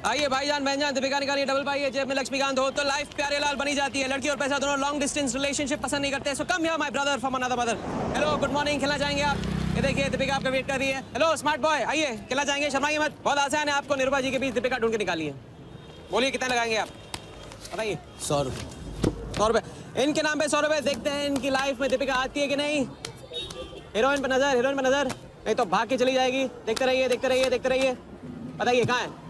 आइए भाईजान बहनजान, दीपिका निकालिए डबल पाई है, जेब में लक्ष्मीकांत हो तो लाइफ प्यारे लाल बनी जाती है। लड़की और पैसा दोनों लॉन्ग डिस्टेंस रिलेशनशिप पसंद नहीं करते। So come here my brother from another mother. Hello good morning, खेलना चाहेंगे आप? ये देखिए दीपिका आपका वेट कर रही है। हेलो स्मार्ट बॉय, आइए खेलना चाहेंगे? शर्माइए मत, बहुत आसान है। आपको निर्भा जी के बीच दीपिका ढूंढ के निकालिए। बोलिए कितने लगाएंगे आप, बताइए। 100 रुपये। 100 रुपये इनके नाम पे 100 रुपये। देखते हैं इनकी लाइफ में दीपिका आती है कि नहीं। हीरोइन पे नजर, हीरोइन पे नजर, नहीं तो भाग के चली जाएगी। देखते रहिए देखते रहिए देखते रहिए, बताइए कहाँ है?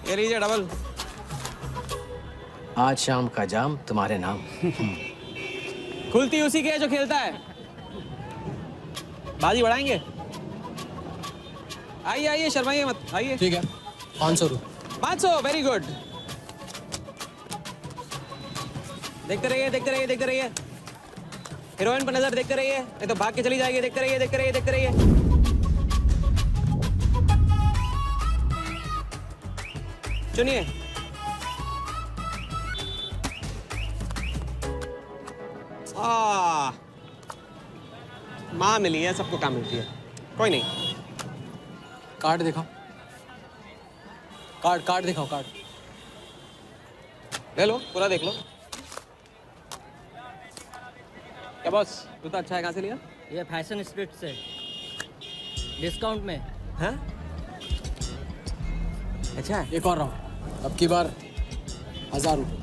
ये लीजिए डबल। आज शाम का जाम तुम्हारे नाम। खुलती उसी की है जो खेलता है। बाजी बढ़ाएंगे? आइए आइए, शर्माइए मत, आइए। ठीक है, 500 रुपये। 500, वेरी गुड। देखते रहिए देखते रहिए देखते रहिए, हीरोइन पर नजर, देखते रहिए नहीं तो भाग के चली जाएगी। देखते रहिए देखते रहिए देखते रहिए। सुनिए, माँ मिली है, सबको काम मिलती है, कोई नहीं। कार्ड दिखाओ, कार्ड दिखाओ, कार्ड ले लो, पूरा देख लो। क्या बॉस, जूता अच्छा है, कहाँ से लिया? ये फैशन स्ट्रीट से डिस्काउंट में। हाँ अच्छा है। एक और राउंड, अब की बार 1000 रुपये।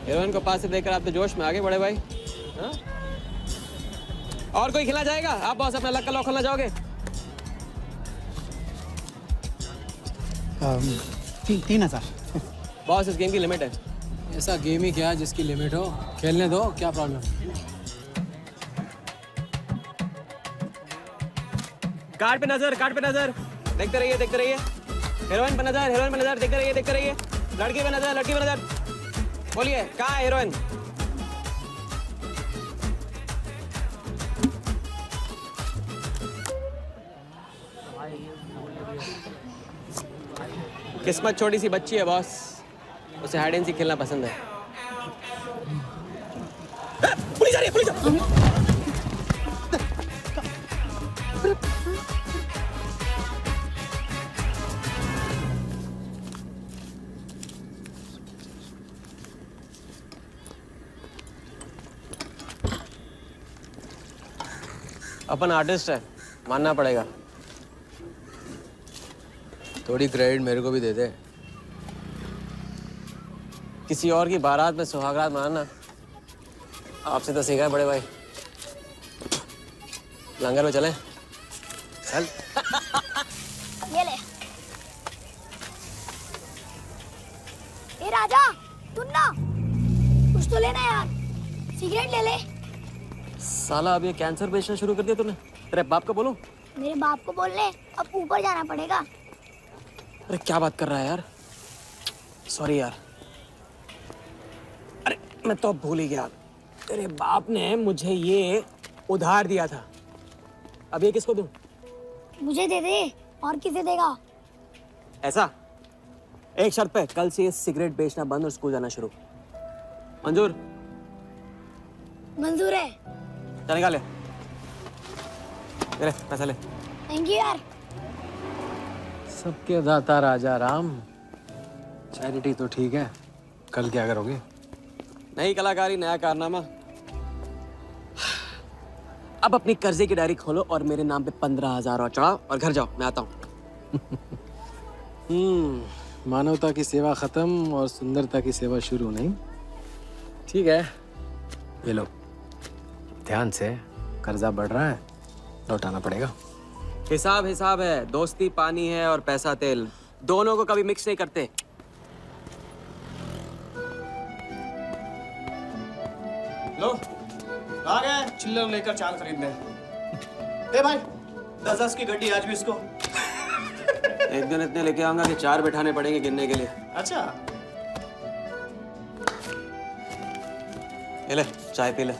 हीरोइन को पास से देखकर आप तो जोश में आगे बड़े भाई। हाँ? और कोई खिला जाएगा? आप बॉस अपना लक का लॉक खोलना चाहोगे? 3000। बॉस इस गेम की लिमिट है। ऐसा गेम ही क्या जिसकी लिमिट हो, खेलने दो, क्या प्रॉब्लम? कार्ड पे नजर, कार्ड पे नजर, देखते रहिए देखते रहिए। हीरोइन पे नजर, हीरोइन पे नजर, देखते रहिए देखते रहिए। लड़की पे नजर, लड़की पे नजर। बोलिए कहाँ है हीरोइन? किस्मत छोटी सी बच्ची है बॉस, उसे हाइड एंड सीक खेलना पसंद है। पुलिस आ रही है, पुलिस आ रही है। अपन आर्टिस्ट है, मानना पड़ेगा। थोड़ी क्रेडिट मेरे को भी दे दे। किसी और की बारात में सुहागरात मनाना आपसे तो सीखा है बड़े भाई। लंगर में चलें? चल। ये ले। ए राजा, सुन ना, कुछ तो लेना यार, सिगरेट ले ले। साला अब ये कैंसर बेचना शुरू कर दिया तूने। तेरे बाप को बोलूं? मेरे बाप को बोल ले, अब ऊपर जाना पड़ेगा। अरे क्या बात कर रहा है यार, सॉरी यार। अरे मैं तो भूल ही गया, तेरे बाप ने मुझे ये उधार दिया था। अब ये किसको दूं? मुझे दे दे, और किसे देगा? ऐसा, एक शर्त पे, कल से ये सिगरेट बेचना बंद और स्कूल जाना शुरू। मंजूर? मंजूर है। चल निकाल ले, पैसा ले। थैंक यू यार। सबके दाता राजा राम। चैरिटी तो ठीक है, कल क्या करोगे? नई कलाकारी, नया कारनामा। अब अपनी कर्जे की डायरी खोलो और मेरे नाम पे 15,000 और चढ़ाओ और घर जाओ, मैं आता हूँ। मानवता की सेवा खत्म और सुंदरता की सेवा शुरू नहीं। ठीक है, ये लो, ध्यान से, कर्जा बढ़ रहा है, लौटाना पड़ेगा। हिसाब हिसाब है, दोस्ती पानी है और पैसा तेल, दोनों को कभी मिक्स नहीं करते। लो, आ गए चिल्लर लेकर चाल खरीदने। ए भाई, 10-10 की गड्डी आज भी इसको। एक दिन इतने लेके आऊंगा कि 4 बैठाने पड़ेंगे गिनने के लिए। अच्छा, ये ले, चाय पी ले।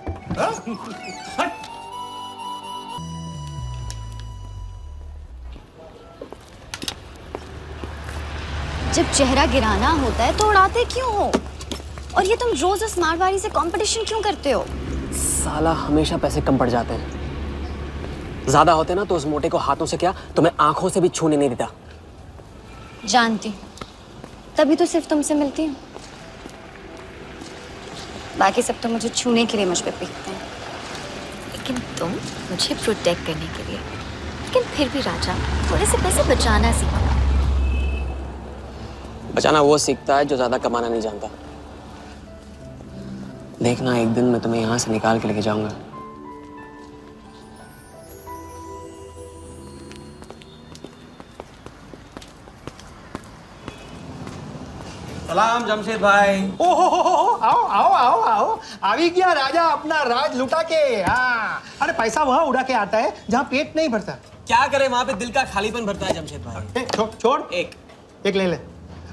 जब चेहरा गिराना होता है तो उड़ाते क्यों हो? और ये तुम रोज स्मार्ट वाली से कंपटीशन क्यों करते हो? साला हमेशा पैसे कम पड़ जाते हैं। ज्यादा होते ना तो उस मोटे को हाथों से क्या तुम्हें आंखों से भी छूने नहीं देता। जानती, तभी तो सिर्फ तुमसे मिलती हूँ। बाकी सब तो मुझे छूने के लिए मुझ पे पीटते हैं, लेकिन तुम मुझे प्रोटेक्ट करने के लिए। लेकिन फिर भी राजा, थोड़े से पैसे बचाना सीखो। बचाना वो सीखता है जो ज्यादा कमाना नहीं जानता। देखना एक दिन मैं तुम्हें यहाँ से निकाल के लेके जाऊंगा। सलाम जमशेद भाई। ओहो, आओ आओ आओ आओ, अभी क्या राजा अपना राज लुटा के। हाँ, अरे पैसा वहाँ उड़ा के आता है जहाँ पेट नहीं भरता। क्या करे, वहां पे दिल का खालीपन भरता है जमशेद भाई। छोड़ एक ले ले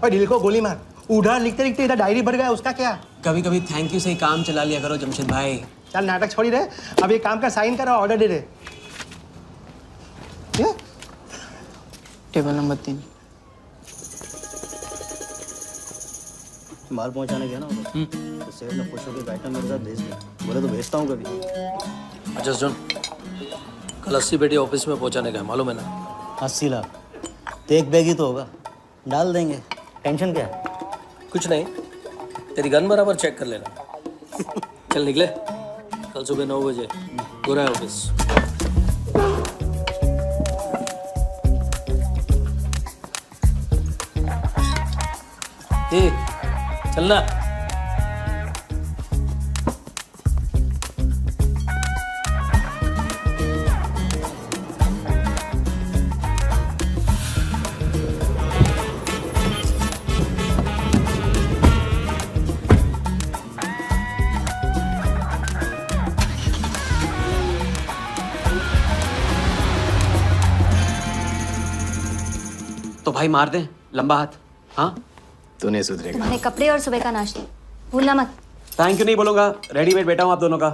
और दिल को गोली मार। उधर लिखते लिखते इधर डायरी भर गया, उसका क्या। कभी कभी थैंक यू से ही काम चला लिया करो जमशेद भाई। चल नाटक छोड़ी रहे, अब ये काम का साइन कर और ऑर्डर दे दे। Table number 3। माल पहुंचाने गया ना तो सेठ ने खुश होकर आइटम मेरे साथ भेज दिया। बोले तो भेजता हूँ कभी। अच्छा सुन, कल 80 पेटी ऑफिस में पहुंचाने का है, मालूम है ना? 80 लाख तो एक बैग ही तो होगा, डाल देंगे। टेंशन क्या है? कुछ नहीं, तेरी गन बराबर चेक कर लेना। चल निकले, कल सुबह 9 बजे पूरा है ऑफिस। चलना। तो भाई मार दे लंबा हाथ। हाँ, तू नहीं सुधरेगा। तुम्हारे कपड़े और सुबह का नाश्ता भूलना मत। थैंक यू नहीं बोलूंगा, रेडीमेड बेटा हूं आप दोनों का।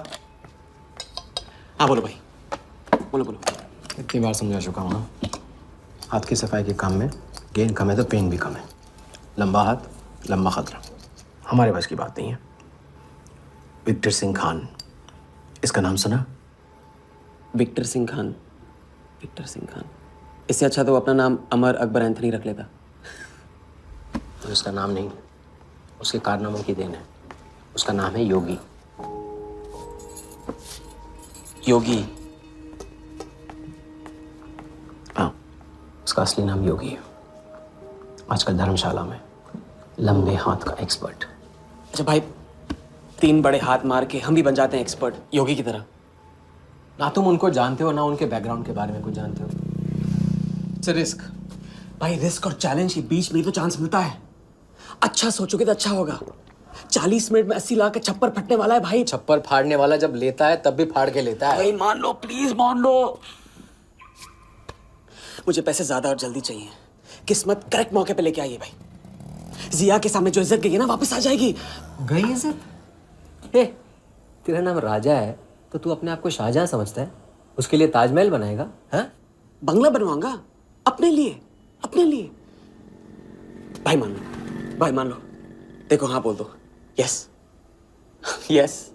हाँ बोलो भाई, बोलो बोलो। इतनी बार समझा चुका हूँ ना, हाथ की सफाई के काम में गेन कम है तो पेन भी कम है। लंबा हाथ लंबा खतरा, हमारे बस की बात नहीं है। विक्टर सिंह खान, इसका नाम सुना? विक्टर सिंह खान। विक्टर सिंह खान, इससे अच्छा तो अपना नाम अमर अकबर एंथनी रख लेता। तो उसका नाम नहीं, उसके कारनामों की देन है। उसका नाम है योगी। योगी? हाँ, उसका असली नाम योगी है। आजकल धर्मशाला में लंबे हाथ का एक्सपर्ट। अच्छा भाई, 3 बड़े हाथ मार के हम भी बन जाते हैं एक्सपर्ट योगी की तरह। ना तुम उनको जानते हो ना उनके बैकग्राउंड के बारे में कुछ जानते हो। It's a risk. भाई रिस्क और चैलेंज के बीच में तो चांस मिलता है। अच्छा सोचोगे तो अच्छा होगा। 40 मिनट में 80 लाख का छप्पर फटने वाला है भाई। छप्पर फाड़ने वाला जब लेता है तब भी फाड़ के लेता है। भाई मान लो, प्लीज मान लो। मुझे पैसे ज्यादा और जल्दी चाहिए। किस्मत करेक्ट मौके पे लेके आइए भाई। जिया के सामने जो इज्जत गई है ना, वापस आ जाएगी। गई इज्जत? हे, तेरा नाम राजा है तो तू अपने आप को शाहजहां समझता है? उसके लिए ताजमहल बनाएगा? हाँ, बंगला बनवाऊंगा अपने लिए, अपने लिए। भाई मान लो, भाई मान लो। देखो हाँ बोल दो। Yes yes.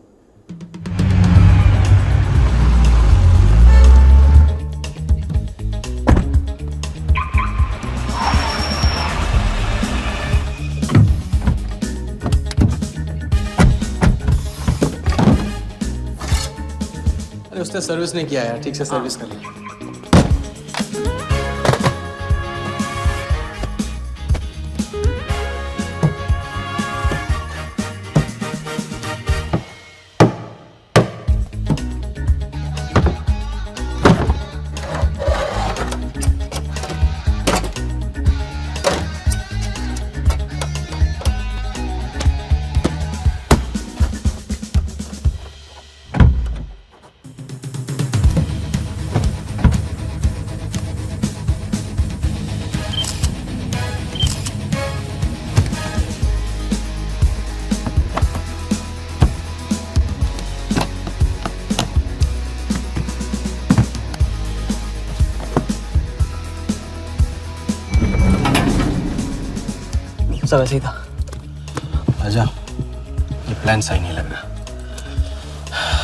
अरे उसने सर्विस नहीं किया यार, ठीक से सर्विस कर लिया। सब ऐसे ही था। आजा, ये प्लान सही नहीं लग रहा।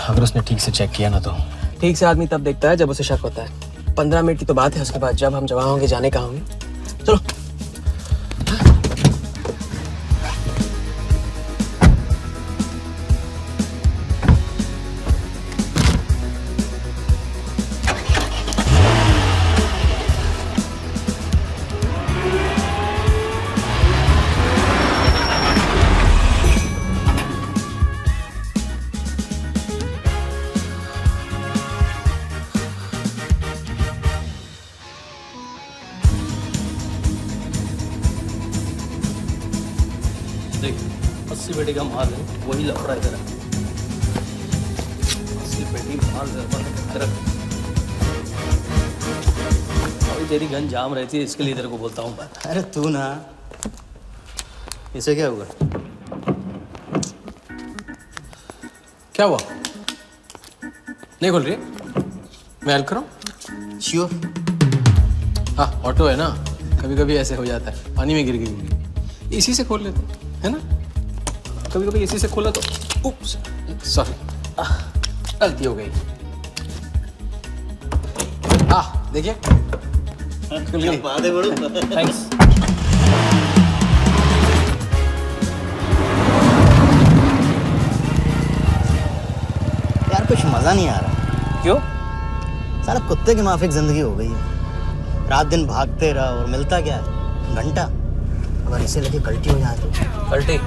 अगर उसने ठीक से चेक किया ना तो ठीक से आदमी तब देखता है जब उसे शक होता है। 15 मिनट की तो बात है, उसके बाद जब हम जवान होंगे जाने कहाँ होंगे। चलो। देख 80 पेटी का माल है, वही लफड़ा इधर है। 80 पेटी माल है। अभी तेरी गन जाम रहती है, इसके लिए तेरे को बोलता हूँ मैं। अरे तू ना, इसे क्या हुआ? क्या हुआ? नहीं खोल रही? मैं हेल्प करूं? श्योर। हाँ, ऑटो है ना, कभी कभी ऐसे हो जाता है, पानी में गिर गई होगी, इसी से खोल लेते है ना। कभी कभी इसी से खोला तो उप्स, सॉरी, गलती हो गई। देखिए थैंक्स। यार कुछ मजा नहीं आ रहा। क्यों? सारा कुत्ते की माफिक जिंदगी हो गई है। रात दिन भागते रहो और मिलता क्या है? घंटा। अगर इसे लगे कल्टी हो जाए तो? कल्टी?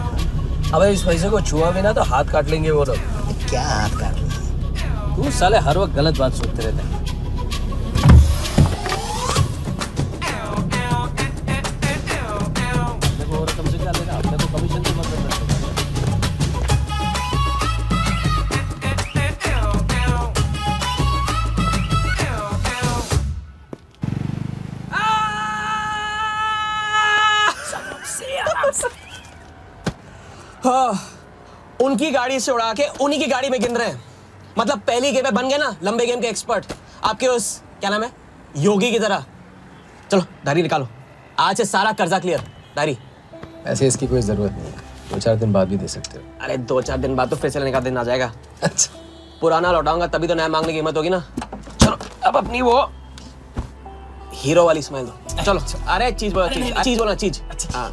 अबे इस पैसे को छुआ भी ना तो हाथ काट लेंगे वो लोग। क्या हाथ काट लेंगे? तू साले हर वक्त गलत बात सोचते रहते हैं। देखो और तुमसे क्या लेना, अपने को कमीशन तो मत देना। उनकी गाड़ी से उड़ा के उन्हीं की गाड़ी में गिन रहे हैं। मतलब पहली गेम में बन गए ना लंबे गेम के एक्सपर्ट, आपके उस क्या नाम है योगी की तरह। चलो डायरी निकालो, आज से सारा कर्जा क्लियर। डायरी। ऐसे इसकी कोई जरूरत नहीं है, 2-4 दिन बाद भी दे सकते हो। अरे 2-4 दिन बाद तो फिर से लेने का दिन आ जाएगा। अच्छा, पुराना लौटाऊंगा तभी तो नया मांगने की हिम्मत होगी ना। चलो अब अपनी वो हीरो वाली स्माइल दो। चलो अरे चीज बोला, चीज बोला, चीज। हाँ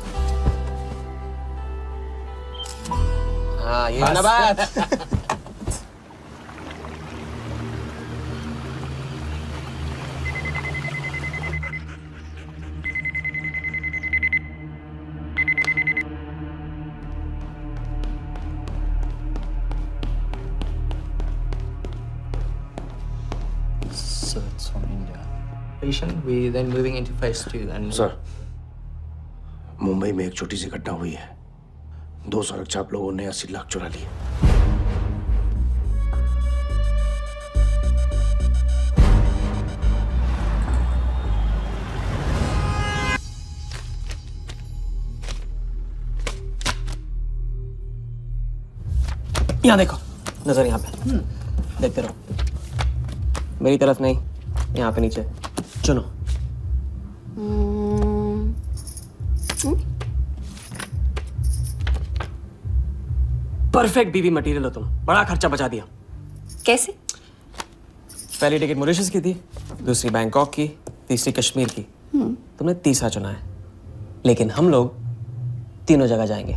हाँ, ये है ना बात। So it's from India. Patient, we then moving into phase 2 and sir, Mumbai में एक छोटी सी घटना हुई है। 2 सड़क लोगों ने 80 लाख चुरा लिए। यहाँ देखो, नजर यहाँ पे देखते रहो। मेरी तरफ नहीं, यहाँ पे नीचे चुनो। परफेक्ट बीवी मटेरियल हो तुम, बड़ा खर्चा बचा दिया। कैसे? पहली टिकट मॉरिशस की थी, दूसरी बैंकॉक की, तीसरी कश्मीर की। तुमने तीसरा चुना है, लेकिन हम लोग तीनों जगह जाएंगे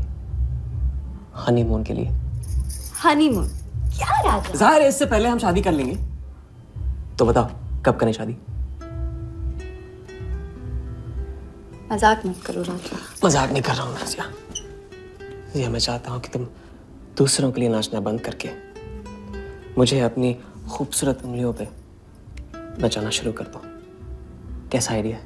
हनीमून के लिए। हनीमून? क्या राजा? जाहिर है इससे पहले हम शादी कर लेंगे, तो बताओ कब करें शादी? मजाक मत करो राजा। मजाक नहीं कर रहा हूँ नाज़िया। ये मैं चाहता हूँ कि तुम दूसरों के लिए नाचना बंद करके मुझे अपनी खूबसूरत उंगलियों पे नचाना शुरू कर दो। कैसा आइडिया है?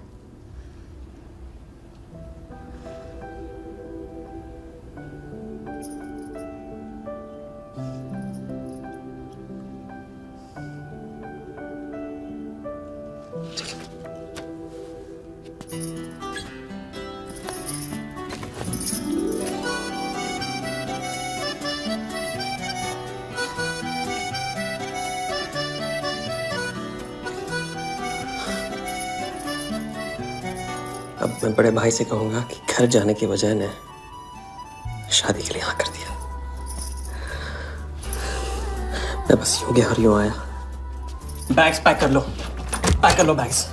अब मैं बड़े भाई से कहूंगा कि घर जाने के बजाय ने शादी के लिए हाँ कर दिया। मैं बस यूं गया और यूं आया। बैग्स पैक कर लो, पैक कर लो बैग्स।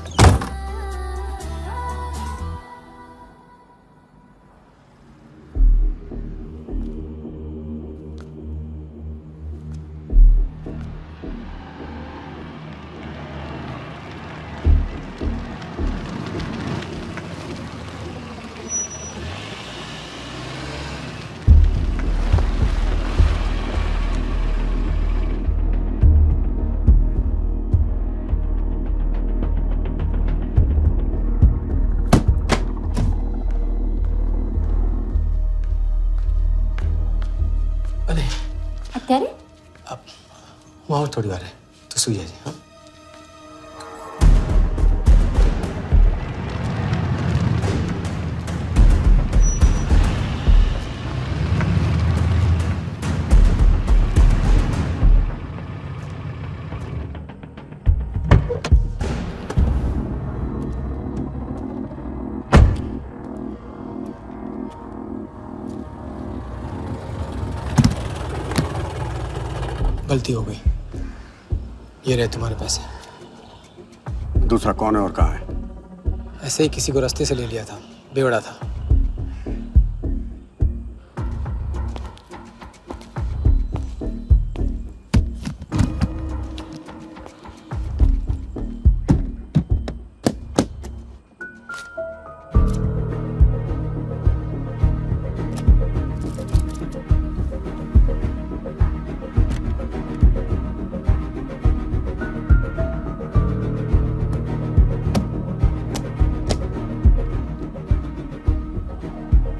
અત્યારે હું આવું થોડી વાર તો સુઈ જાય. હા गलती हो गई. ये रहे तुम्हारे पैसे. दूसरा कौन है और कहाँ है? ऐसे ही किसी को रास्ते से ले लिया था. बेवड़ा था.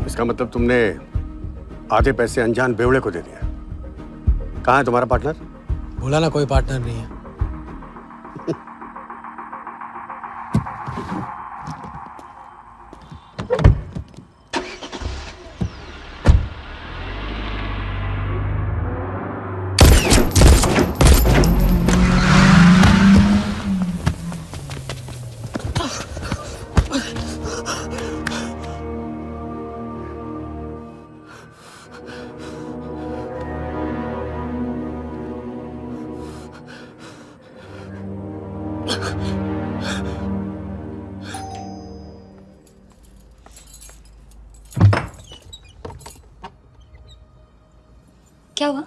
इसका मतलब तुमने आधे पैसे अनजान बेवड़े को दे दिया. कहाँ है तुम्हारा पार्टनर? बोला ना कोई पार्टनर नहीं है. क्या हुआ?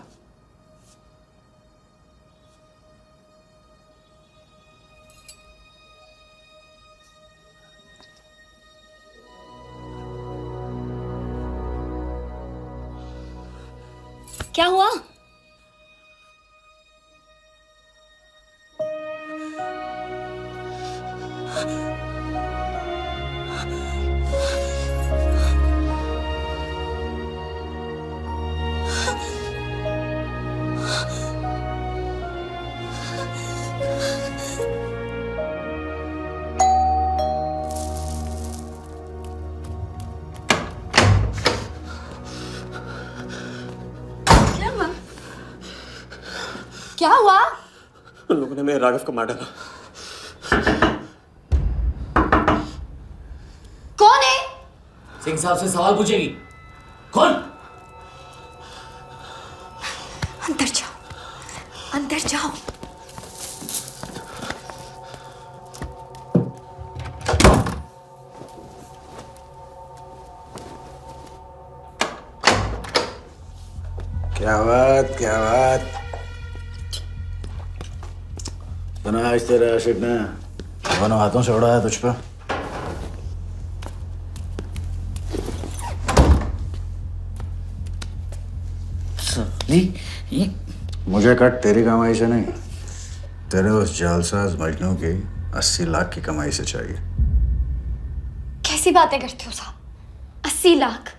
क्या हुआ? क्या हुआ? उन लोगों ने मेरे राघव को मार डाला. कौन है? सिंह साहब से सवाल पूछेगी. कौन? अंदर जाओ, अंदर जाओ. क्या बात, क्या बात. बना आज तेरा आशिक ने दोनों हाथों से उड़ाया तुझ पे. मुझे कट तेरी कमाई से नहीं, तेरे उस जालसाज मजनू की 80 लाख की कमाई से चाहिए. कैसी बातें करते हो साहब? 80 लाख?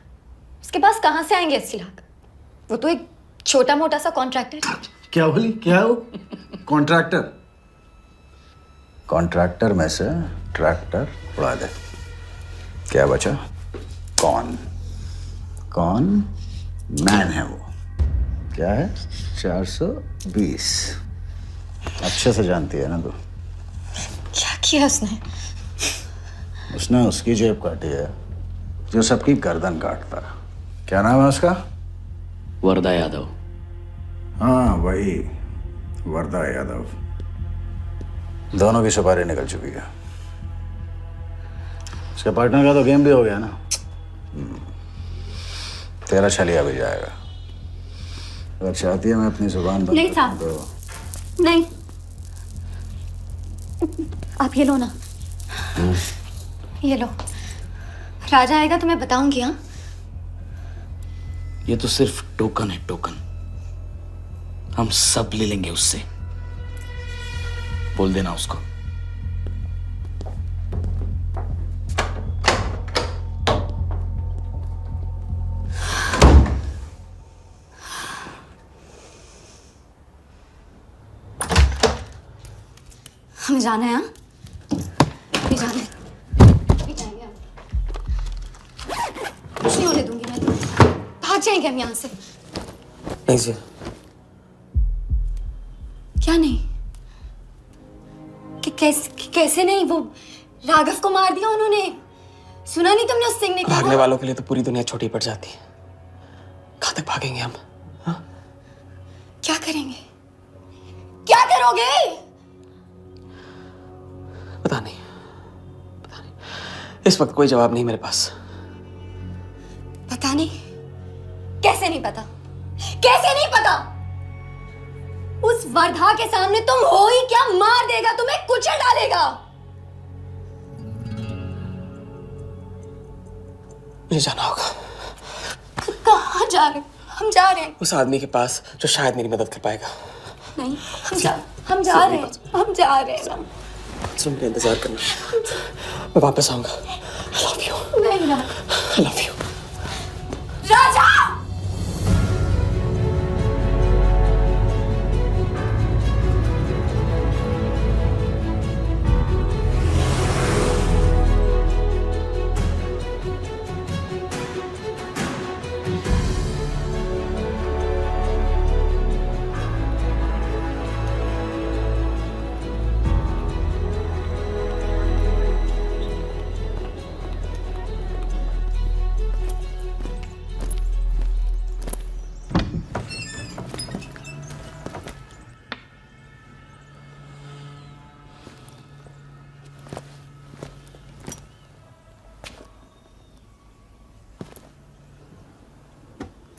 उसके पास कहां से आएंगे 80 लाख? वो तो एक छोटा मोटा सा कॉन्ट्रैक्टर है. क्या बोली? क्या हो? कॉन्ट्रैक्टर? कॉन्ट्रैक्टर में से ट्रैक्टर उड़ा दे. क्या बचा? कौन? कौन मैन है वो? क्या है? 420. अच्छे से जानती है ना तू. क्या किया उसने? उसने उसकी जेब काटी है जो सबकी गर्दन काटता. क्या नाम है उसका? वरदा यादव. हाँ वही. वर्दा यादव, दोनों की सुपारी निकल चुकी है। उसके पार्टनर का तो गेम भी हो गया ना। तेरा छलिया भी जाएगा। अगर चाहती है मैं अपनी जुबान बंद नहीं साहब। तो नहीं, आप ये लो ना, ये लो। राजा आएगा तो मैं बताऊंगी। हाँ, ये तो सिर्फ टोकन है, टोकन। हम सब ले लेंगे उससे। बोल देना उसको। हमें जाना है। हाँ, अभी जाना है, अभी जाएंगे हम। कुछ नहीं होने दूंगी मैं तुम्हें। भाग जाएंगे हम यहाँ से। नहीं जी। क्या नहीं? कैसे नहीं? वो राघव को मार दिया उन्होंने। सुना नहीं तुमने उस सिंह ने? भागने वालों के लिए तो पूरी दुनिया छोटी पड़ जाती है। कहाँ तक भागेंगे हम? हाँ? क्या करेंगे? क्या करोगे? पता नहीं, पता नहीं। इस वक्त कोई जवाब नहीं मेरे पास। पता नहीं? कैसे नहीं पता? कैसे नहीं पता? उस वर्धा के सामने तुम हो ही क्या? मार देगा, तुम्हें कुचल डालेगा। मुझे जाना होगा। कहाँ जा रहे? हम जा रहे हैं। उस आदमी के पास जो शायद मेरी मदद कर पाएगा। नहीं, हम जा रहे हैं। हम जा रहे हैं। सुन के इंतजार करना। मैं वापस आऊंगा। I love you. नहीं ना। I love you. राजा!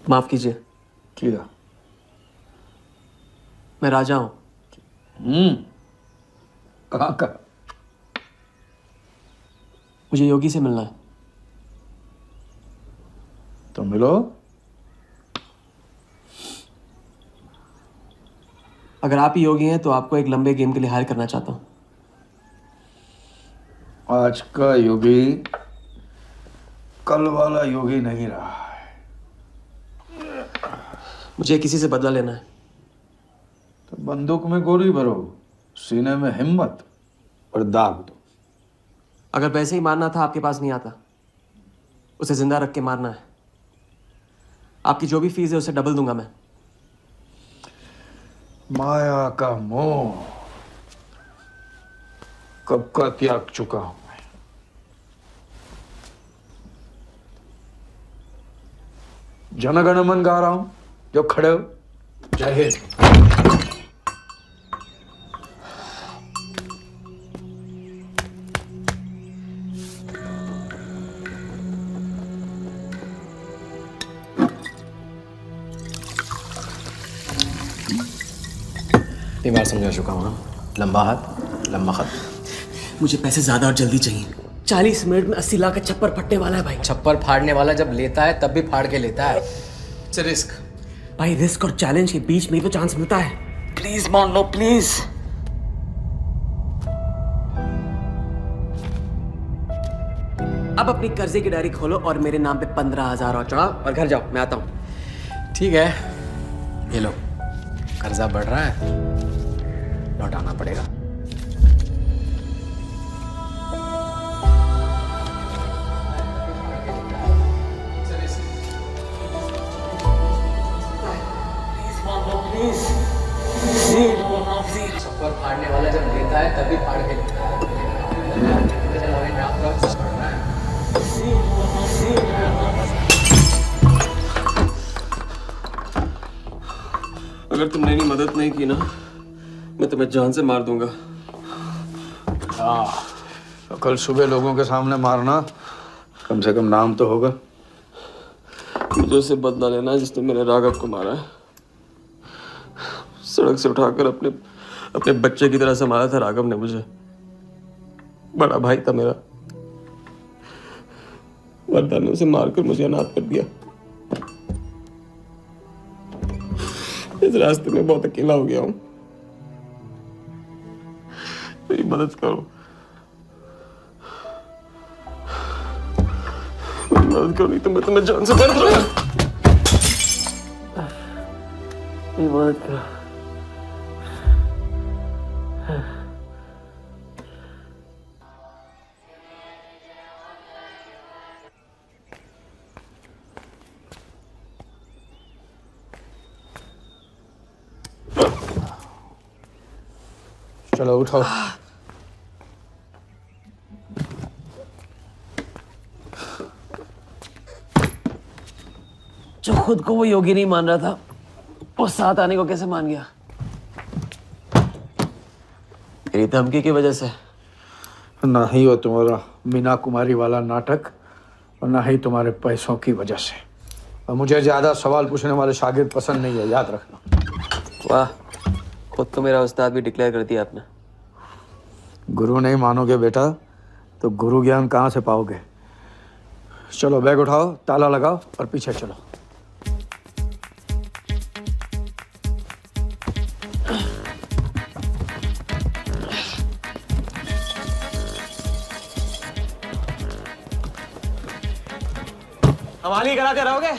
माफ कीजिए। किया। मैं राजा हूं। कहाँ का? मुझे योगी से मिलना है। तो मिलो। अगर आप ही योगी हैं तो आपको एक लंबे गेम के लिए हायर करना चाहता हूं। आज का योगी कल वाला योगी नहीं रहा है। मुझे किसी से बदला लेना है। तो बंदूक में गोली भरो, सीने में हिम्मत और दाग दो। अगर वैसे ही मारना था आपके पास नहीं आता। उसे जिंदा रख के मारना है। आपकी जो भी फीस है उसे डबल दूंगा मैं। माया का मोह कब का त्याग चुका हूं मैं। जनगण मन गा रहा हूं, जो खड़े हो। जय हिंद। तीन बार समझा चुका हूँ ना। लंबा हाथ लंबा खत। मुझे पैसे ज्यादा और जल्दी चाहिए। 40 मिनट में 80 लाख का छप्पर फटने वाला है भाई। छप्पर फाड़ने वाला जब लेता है तब भी फाड़ के लेता है। It's a risk. भाई रिस्क और चैलेंज के बीच में ही तो चांस मिलता है। प्लीज मान लो प्लीज। अब अपनी कर्जे की डायरी खोलो और मेरे नाम पे 15,000 और चढ़ाओ और घर जाओ। मैं आता हूं। ठीक है, ये लो। कर्जा बढ़ रहा है, लौटाना पड़ेगा। छप्पर फाड़ने वाला जब लेता है तब भी फाड़ के लेता है। अगर तुमने मेरी मदद नहीं की ना मैं तुम्हें जान से मार दूंगा। तो कल सुबह लोगों के सामने मारना, कम से कम नाम तो होगा। मुझे उससे बदला लेना है जिसने मेरे राघव को मारा है। सड़क से उठाकर अपने बच्चे की तरह संभाला था राघव ने मुझे। बड़ा भाई था मेरा, वरदान ने उसे मारकर मुझे अनाथ कर दिया। इस रास्ते में बहुत अकेला हो गया हूं, मेरी मदद करो, मेरी मदद करो, नहीं तो मैं तुम्हें जान से मार दूंगा। मेरी मदद करो। चलो उठो। जो खुद को वो योगी नहीं मान रहा था, वो साथ आने को कैसे मान गया? तेरी धमकी की वजह से। ना ही वो तुम्हारा मीना कुमारी वाला नाटक और ना ही तुम्हारे पैसों की वजह से। और मुझे ज्यादा सवाल पूछने वाले शागिर्द पसंद नहीं है, याद रखना। वाह, खुद तो मेरा उस्ताद भी डिक्लेयर कर दिया आपने। गुरु नहीं मानोगे बेटा तो गुरु ज्ञान कहाँ से पाओगे। चलो बैग उठाओ, ताला लगाओ और पीछे चलो। हमारी कराते रहोगे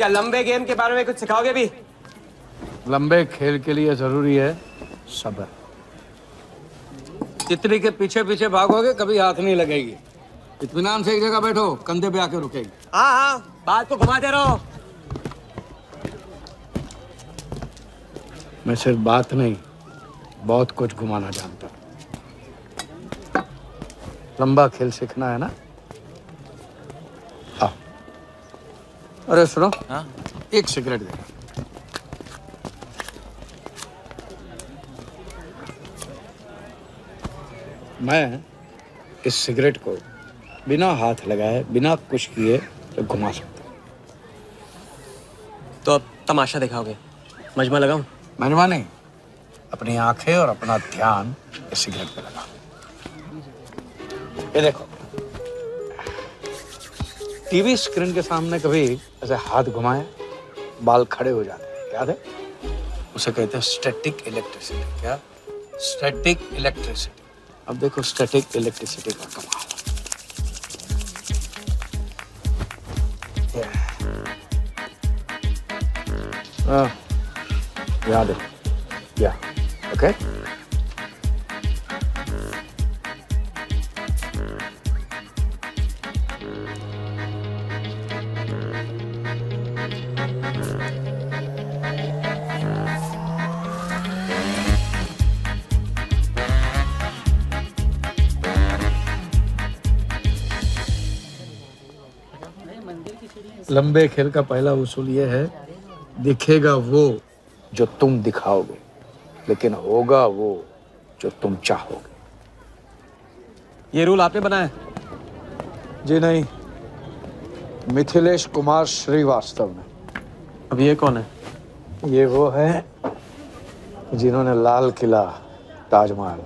या लंबे गेम के बारे में कुछ सिखाओगे भी? लंबे खेल के लिए जरूरी है सब्र। तितली के पीछे पीछे भागोगे कभी हाथ नहीं लगेगी। इत्मीनान से एक जगह बैठो, कंधे पे आके रुकेगी। हाँ हाँ, बात को घुमाते रहो। मैं सिर्फ बात नहीं, बहुत कुछ घुमाना जानता हूं। लंबा खेल सीखना है ना? आओ। अरे सुनो, हाँ? एक सिगरेट दे। मैं इस सिगरेट को बिना हाथ लगाए, बिना कुछ किए तो घुमा सकता हूँ। तो अब तमाशा दिखाओगे? मजमा लगाऊं? मजमा नहीं, अपनी आंखें और अपना ध्यान इस सिगरेट पे लगा। ये देखो, टीवी स्क्रीन के सामने कभी ऐसे हाथ घुमाए बाल खड़े हो जाते हैं, याद है? उसे कहते हैं स्टैटिक इलेक्ट्रिसिटी। क्या? Static electricity. अब देखो स्टैटिक इलेक्ट्रिसिटी का कमाल। याद है? या ओके। लंबे खेल का पहला उसूल ये है, दिखेगा वो जो तुम दिखाओगे, लेकिन होगा वो जो तुम चाहोगे। ये रूल आपने बनाया? जी नहीं, मिथिलेश कुमार श्रीवास्तव ने। अब ये कौन है? ये वो है जिन्होंने लाल किला, ताजमहल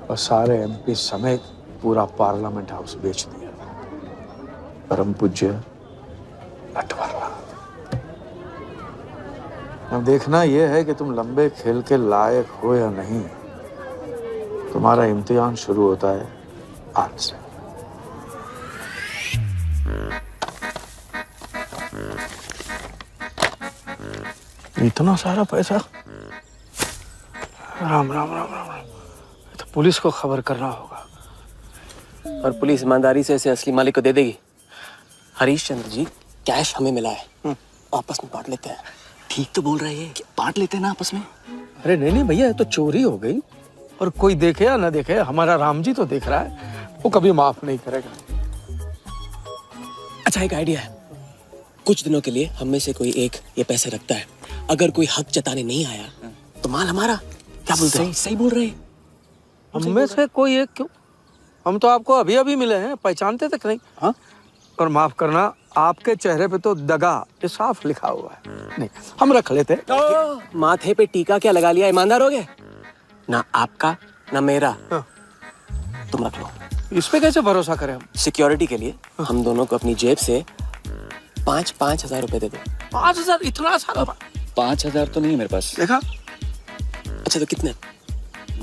और सारे एमपी समेत पूरा पार्लियामेंट हाउस बेच दिया था। परम पूज्य नटवरलाल। अब देखना यह है कि तुम लंबे खेल के लायक हो या नहीं। तुम्हारा इम्तिहान शुरू होता है आज से। इतना सारा पैसा? राम राम राम राम राम। तो पुलिस को खबर करना होगा। और पुलिस ईमानदारी से इसे असली मालिक को दे देगी। हरीश चंद्र जी, कैश हमें मिला है, आपस में बांट लेते हैं। ठीक तो बोल रहे हैं, बांट लेते हैं ना आपस में। अरे नहीं नहीं भैया, ये तो चोरी हो गई और कोई देखे या ना देखे, हमारा राम जी तो देख रहा है, वो कभी माफ नहीं करेगा। अच्छा, एक आइडिया है। कुछ दिनों के लिए हम में से कोई एक ये पैसे रखता है। अगर कोई हक जताने नहीं आया तो माल हमारा, क्या बोलते हैं? सही बोल रहे हैं। हम में से कोई एक क्यों? हम तो आपको अभी अभी मिले हैं, पहचानते तक नहीं। हाँ, और माफ करना, आपके चेहरे पे तो दगा ये साफ लिखा हुआ है। नहीं, हम रख लेते। माथे पे टीका क्या लगा लिया, ईमानदार हो गए? ना आपका ना मेरा। तुम रख लो। इस पे कैसे भरोसा करें हम? सिक्योरिटी के लिए हम दोनों को अपनी जेब से 5,000 रुपए दे दो। 5,000? इतना सारा? 5,000 तो नहीं है मेरे पास। देखा? अच्छा तो कितने?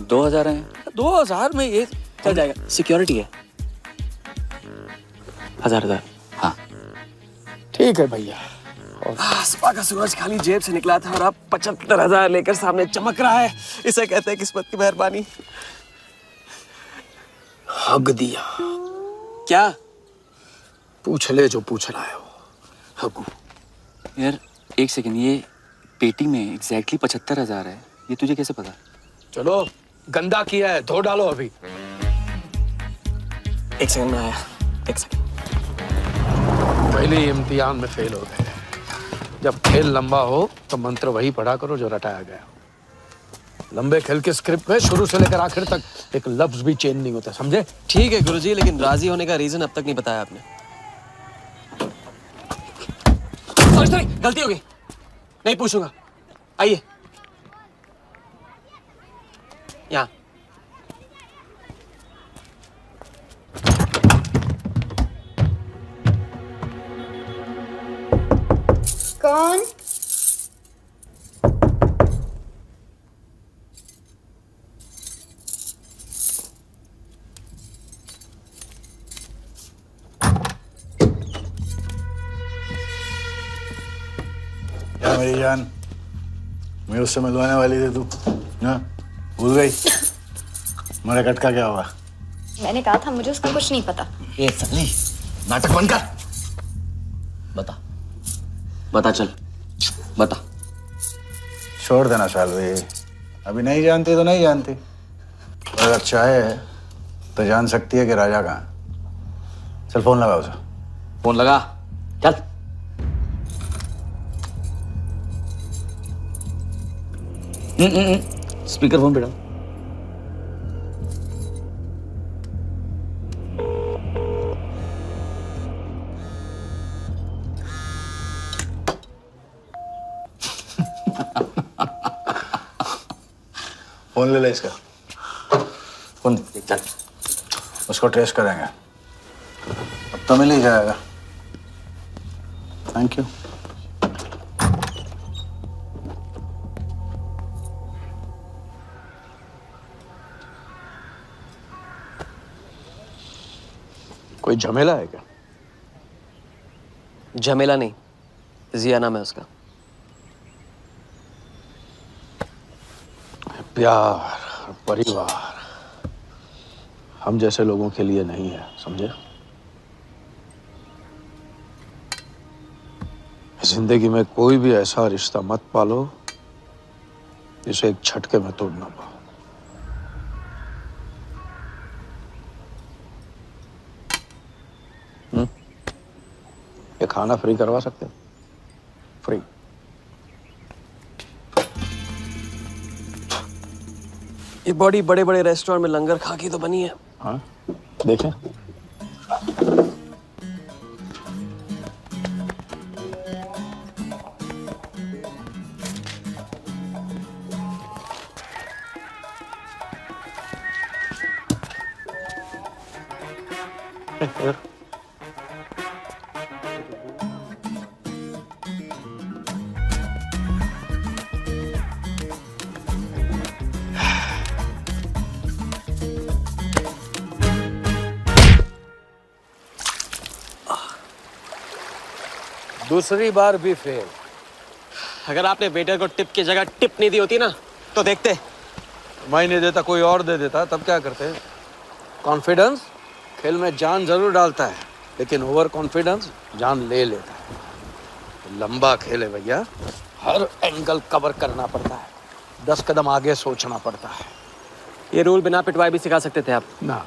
2,000 हैं। 2,000 में ये चल जाएगा, सिक्योरिटी है। 1,000। हाँ ठीक है भैया। सुबह का सूरज खाली जेब से निकला था और अब 75,000 लेकर सामने चमक रहा है। इसे कहते हैं किस्मत की मेहरबानी। हक दिया। क्या? पूछ ले जो पूछना है वो। हकू। यार एक सेकंड, ये पेटी में एग्जैक्टली 75,000 है, ये तुझे कैसे पता? चलो, गंदा किया है, धो डालो अभी। एक सेकंड में आया, एक सेकंड। पहले ही इम्तिहान में फेल हो गए। जब खेल लंबा हो तो मंत्र वही पढ़ा करो जो रटाया गया। लंबे खेल के स्क्रिप्ट में शुरू से लेकर आखिर तक एक लफ्ज भी चेंज नहीं होता, समझे? ठीक है गुरुजी, लेकिन राजी होने का रीजन अब तक नहीं बताया आपने। सॉरी, गलती हो गई, नहीं पूछूंगा। आइए यहाँ। कौन? क्या मेरी जान, मैं उससे मिलवाने वाली थी तू ना, भूल गई? मेरा कटका क्या हुआ? मैंने कहा था मुझे उसका कुछ नहीं पता। ये सली, नाटक बंद कर। बता चल, बता। छोड़ देना शालवी, अभी नहीं जानती तो नहीं जानती, और अगर चाहे तो जान सकती है कि राजा कहाँ है। चल फोन लगा उसे। फोन लगा, चल। स्पीकर फोन पे डाल। फोन ले ले इसका, फोन चल। उसको ट्रेस करेंगे, अब तो मिल ही जाएगा। Thank you. कोई झमेला है क्या? झमेला नहीं, जिया नाम है उसका। प्यार, परिवार हम जैसे लोगों के लिए नहीं है, समझे? जिंदगी में कोई भी ऐसा रिश्ता मत पालो जिसे एक झटके में तोड़ ना पाओ। ये खाना फ्री करवा सकते हैं? फ्री। ये बॉडी बड़े बड़े रेस्टोरेंट में लंगर खा के तो बनी है। हाँ, देखें। दूसरी बार भी फेल। अगर आपने वेटर को टिप की जगह टिप नहीं दी होती ना तो देखते। मैं नहीं देता, कोई और दे देता, तब क्या करते? कॉन्फिडेंस खेल में जान जरूर डालता है, लेकिन ओवर कॉन्फिडेंस जान ले लेता है। लंबा खेल है भैया, हर एंगल कवर करना पड़ता है, 10 कदम आगे सोचना पड़ता है। ये रूल बिना पिटवाए भी सिखा सकते थे आप ना।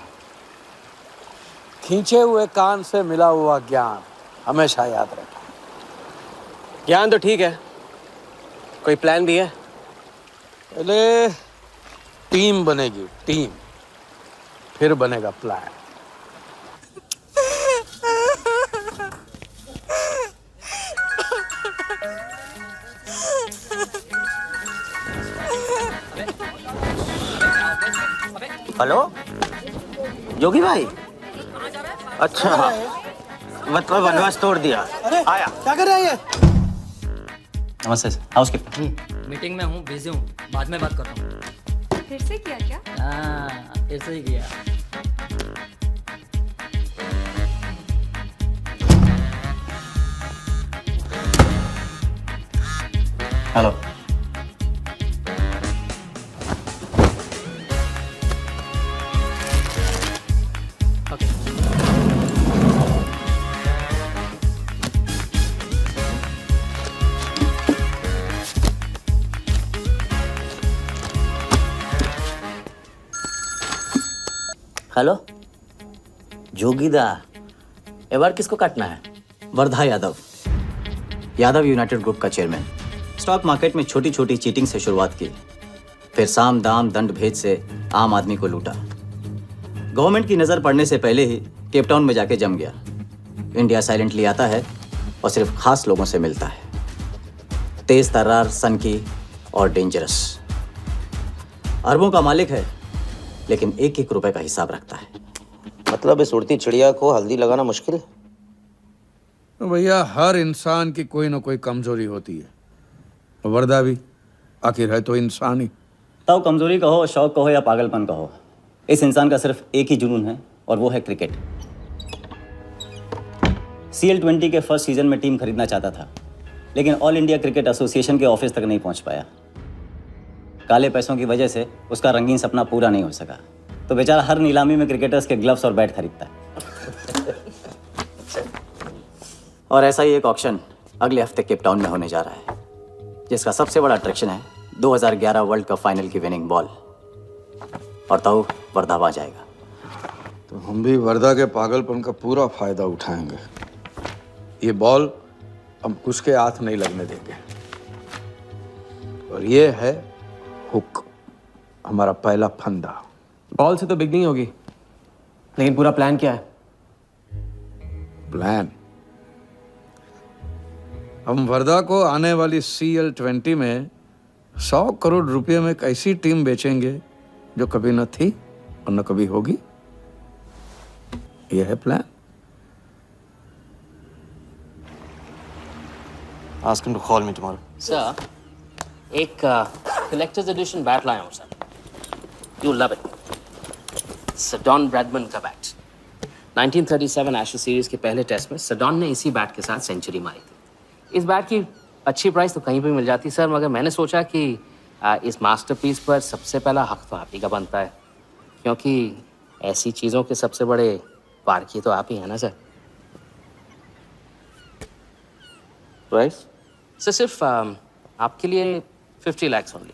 खींचे हुए कान से मिला हुआ ज्ञान हमेशा याद रखना। ज्ञान तो ठीक है, कोई प्लान भी है? पहले टीम बनेगी, टीम, फिर बनेगा प्लान। हेलो योगी भाई। अच्छा मतलब वनवास तोड़ दिया। आया क्या कर रहा है ये? नमस्ते हाउसकीपर। मीटिंग में हूँ, बिजी हूँ, बाद में बात करता हूँ। फिर से किया क्या? हाँ, फिर से ही किया। हेलो हेलो जोगीदा, ए बार किसको काटना है? वर्धा यादव। यादव यूनाइटेड ग्रुप का चेयरमैन। स्टॉक मार्केट में छोटी छोटी चीटिंग से शुरुआत की, फिर साम दाम दंड भेद से आम आदमी को लूटा। गवर्नमेंट की नज़र पड़ने से पहले ही केप टाउन में जाके जम गया। इंडिया साइलेंटली आता है और सिर्फ खास लोगों से मिलता है। तेज तर्रार, सनकी और डेंजरस। अरबों का मालिक है, लेकिन एक एक रुपए का हिसाब रखता है। मतलब इस उड़ती चिड़िया को हल्दी लगाना मुश्किल है? तो भैया हर इंसान की कोई ना कोई कमजोरी होती है। वर्दा भी आखिर है तो इंसान ही। तब कमजोरी कहो, शौक कहो या पागलपन कहो, इस इंसान का सिर्फ एक ही जुनून है और वो है क्रिकेट। CL20 के फर्स्ट सीजन में टीम खरीदना चाहता था, लेकिन ऑल इंडिया क्रिकेट एसोसिएशन के ऑफिस तक नहीं पहुंच पाया। काले पैसों की वजह से उसका रंगीन सपना पूरा नहीं हो सका, तो बेचारा हर नीलामी में क्रिकेटर्स के ग्लव्स और बैट खरीदता है। और ऐसा ही एक ऑक्शन अगले हफ्ते केप टाउन में होने जा रहा है, जिसका सबसे बड़ा अट्रैक्शन है 2011 वर्ल्ड कप फाइनल की विनिंग बॉल। और तब वर्धा आ जाएगा। तो हम भी वर्दा के पागलपन का पूरा फायदा उठाएंगे। ये बॉल हम उसके हाथ नहीं लगने देंगे। और ये है हुक, हमारा पहला फंदा। बॉल से तो बिगनिंग होगी, लेकिन पूरा प्लान क्या है? प्लान, हम वर्दा को आने वाली CL20 में 100 करोड़ रुपए में एक ऐसी टीम बेचेंगे जो कभी न थी और न कभी होगी। यह है plan. Ask him to call me tomorrow. Sir, एक कलेक्टर्स एडिशन बैट लाया हूँ sir. You love it. Sir Don Bradman का बैट। 1937 एशेज सीरीज के पहले टेस्ट में सडॉन ने इसी बैट के साथ सेंचुरी मारी थी। इस बैट की अच्छी प्राइस तो कहीं भी मिल जाती सर, मगर मैंने सोचा कि इस मास्टरपीस पर सबसे पहला हक तो आप ही का बनता है, क्योंकि ऐसी चीज़ों के सबसे बड़े पारखी तो आप ही हैं ना सर। प्राइस सर सिर्फ आपके लिए 50 lakhs only.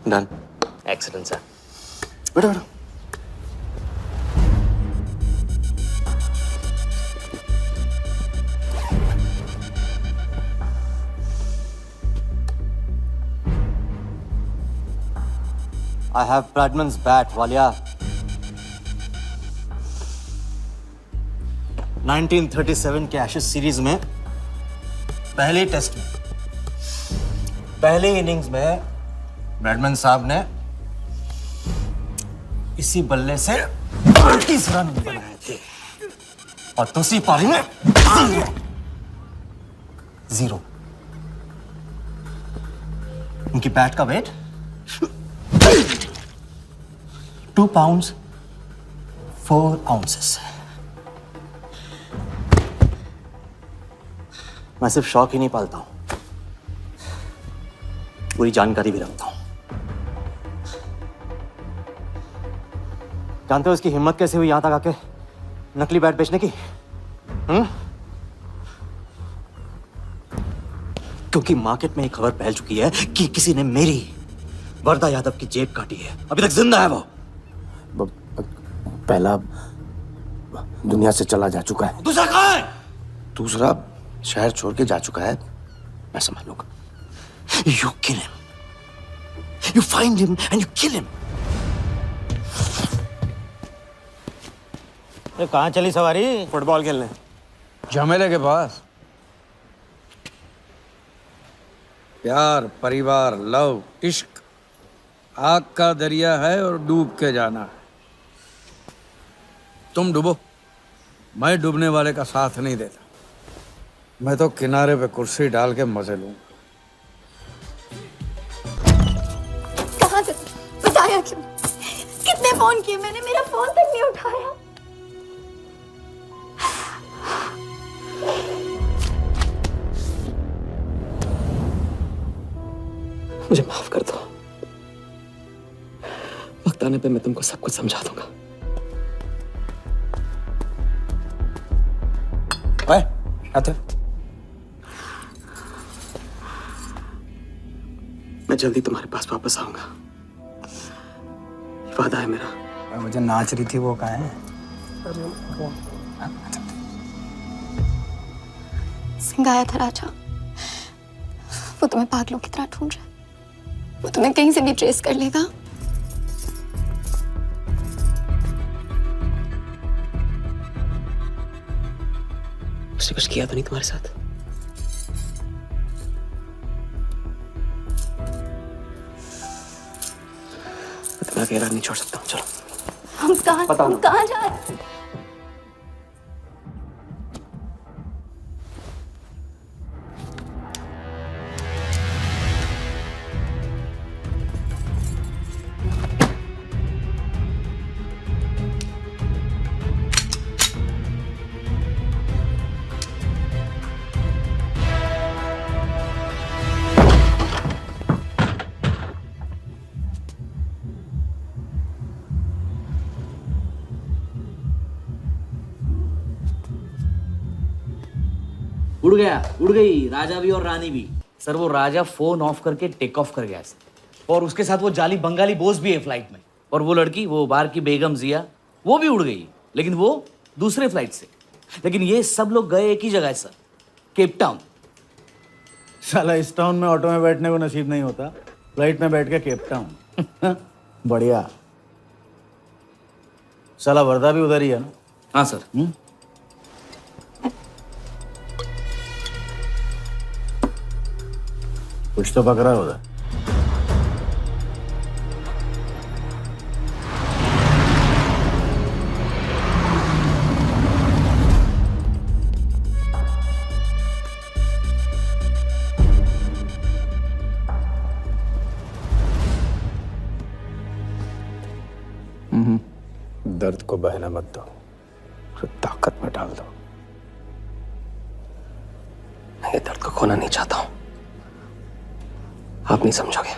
Done. Excellent sir. बैठो बैठो। I have Bradman's bat, Walia. 1937 के एशेज सीरीज में पहले टेस्ट में पहले इनिंग्स में ब्रैडमन साहब ने इसी बल्ले से 38 रन बनाए थे और दूसरी पारी में 0। उनकी बैट का वेट 2 pounds 4 ounces। मैं सिर्फ शौक ही नहीं पालता हूं, पूरी जानकारी भी रखता हूं। जानते हो इसकी हिम्मत कैसे हुई यहां तक आके नकली बैट बेचने की? क्योंकि मार्केट में एक खबर फैल चुकी है कि किसी ने मेरी वर्दा यादव की जेब काटी है। अभी तक जिंदा है वो। पहला दुनिया से चला जा चुका है। दूसरा कहाँ है? दूसरा शहर छोड़ के जा चुका है, मैं संभालूंगा। You kill him. You find him and you kill him. कहाँ चली सवारी? फुटबॉल खेलने। झमेले के पास। प्यार, परिवार, लव, इश्क आग का दरिया है और डूब के जाना है। तुम डूबो, मैं डूबने वाले का साथ नहीं देता। मैं तो किनारे पे कुर्सी डाल के मजे लूंगा। कहाँ थे? बताया क्यों? कितने फोन किए मैंने, मेरा फोन तक नहीं उठाया। मुझे माफ कर दो। वक्त आने पे मैं तुमको सब कुछ समझा दूंगा। ओए, आते। मैं जल्दी तुम्हारे पास वापस आऊंगा, ये वादा है मेरा। वो जो नाच रही थी वो कहाँ है? सिंह आया था राजा, वो तुम्हें पागलों की तरह ढूंढ रहा है। वो तुम्हें कहीं से भी ट्रेस कर लेगा। उसने कुछ किया तो नहीं तुम्हारे साथ? मैं तुम्हें अकेला नहीं छोड़ सकता हूँ। चलो। हम कहाँ जा रहे हैं? उड़ गया, उड़ गई, राजा भी और रानी भी। सर वो राजा फोन ऑफ करके टेक ऑफ कर गया सर, और उसके साथ वो जाली बंगाली बोस भी है फ्लाइट में। और वो लड़की, वो बार की बेगम जिया, वो भी उड़ गई, लेकिन वो दूसरे फ्लाइट से। लेकिन ये सब लोग गए एक ही जगह सर, केप टाउन। साला इस टाउन में ऑटो में बैठने को नसीब नहीं होता, फ्लाइट में बैठ के केप टाउन। बढ़िया। साला वर्दा भी उधर ही है ना? हाँ सर। कुछ तो पकड़ा उधर। दर्द को बहने मत दो, उसे ताकत में डाल दो। मैं ये दर्द को खोना नहीं चाहता हूं, आप नहीं समझोगे।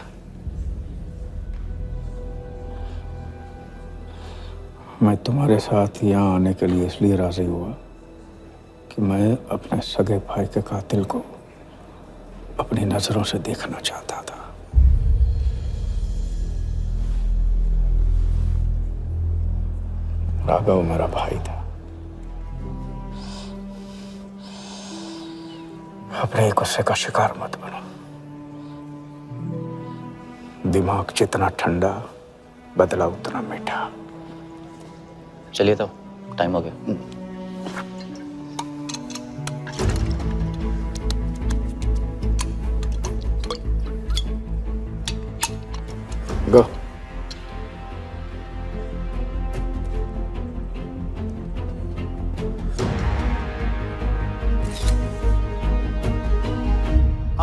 मैं तुम्हारे साथ यहाँ आने के लिए इसलिए राजी हुआ कि मैं अपने सगे भाई के कातिल को अपनी नजरों से देखना चाहता था। राघव मेरा भाई था। अपने गुस्से का शिकार मत बनो। दिमाग जितना ठंडा, बदला उतना मीठा। चलिए तो टाइम हो गया। गो।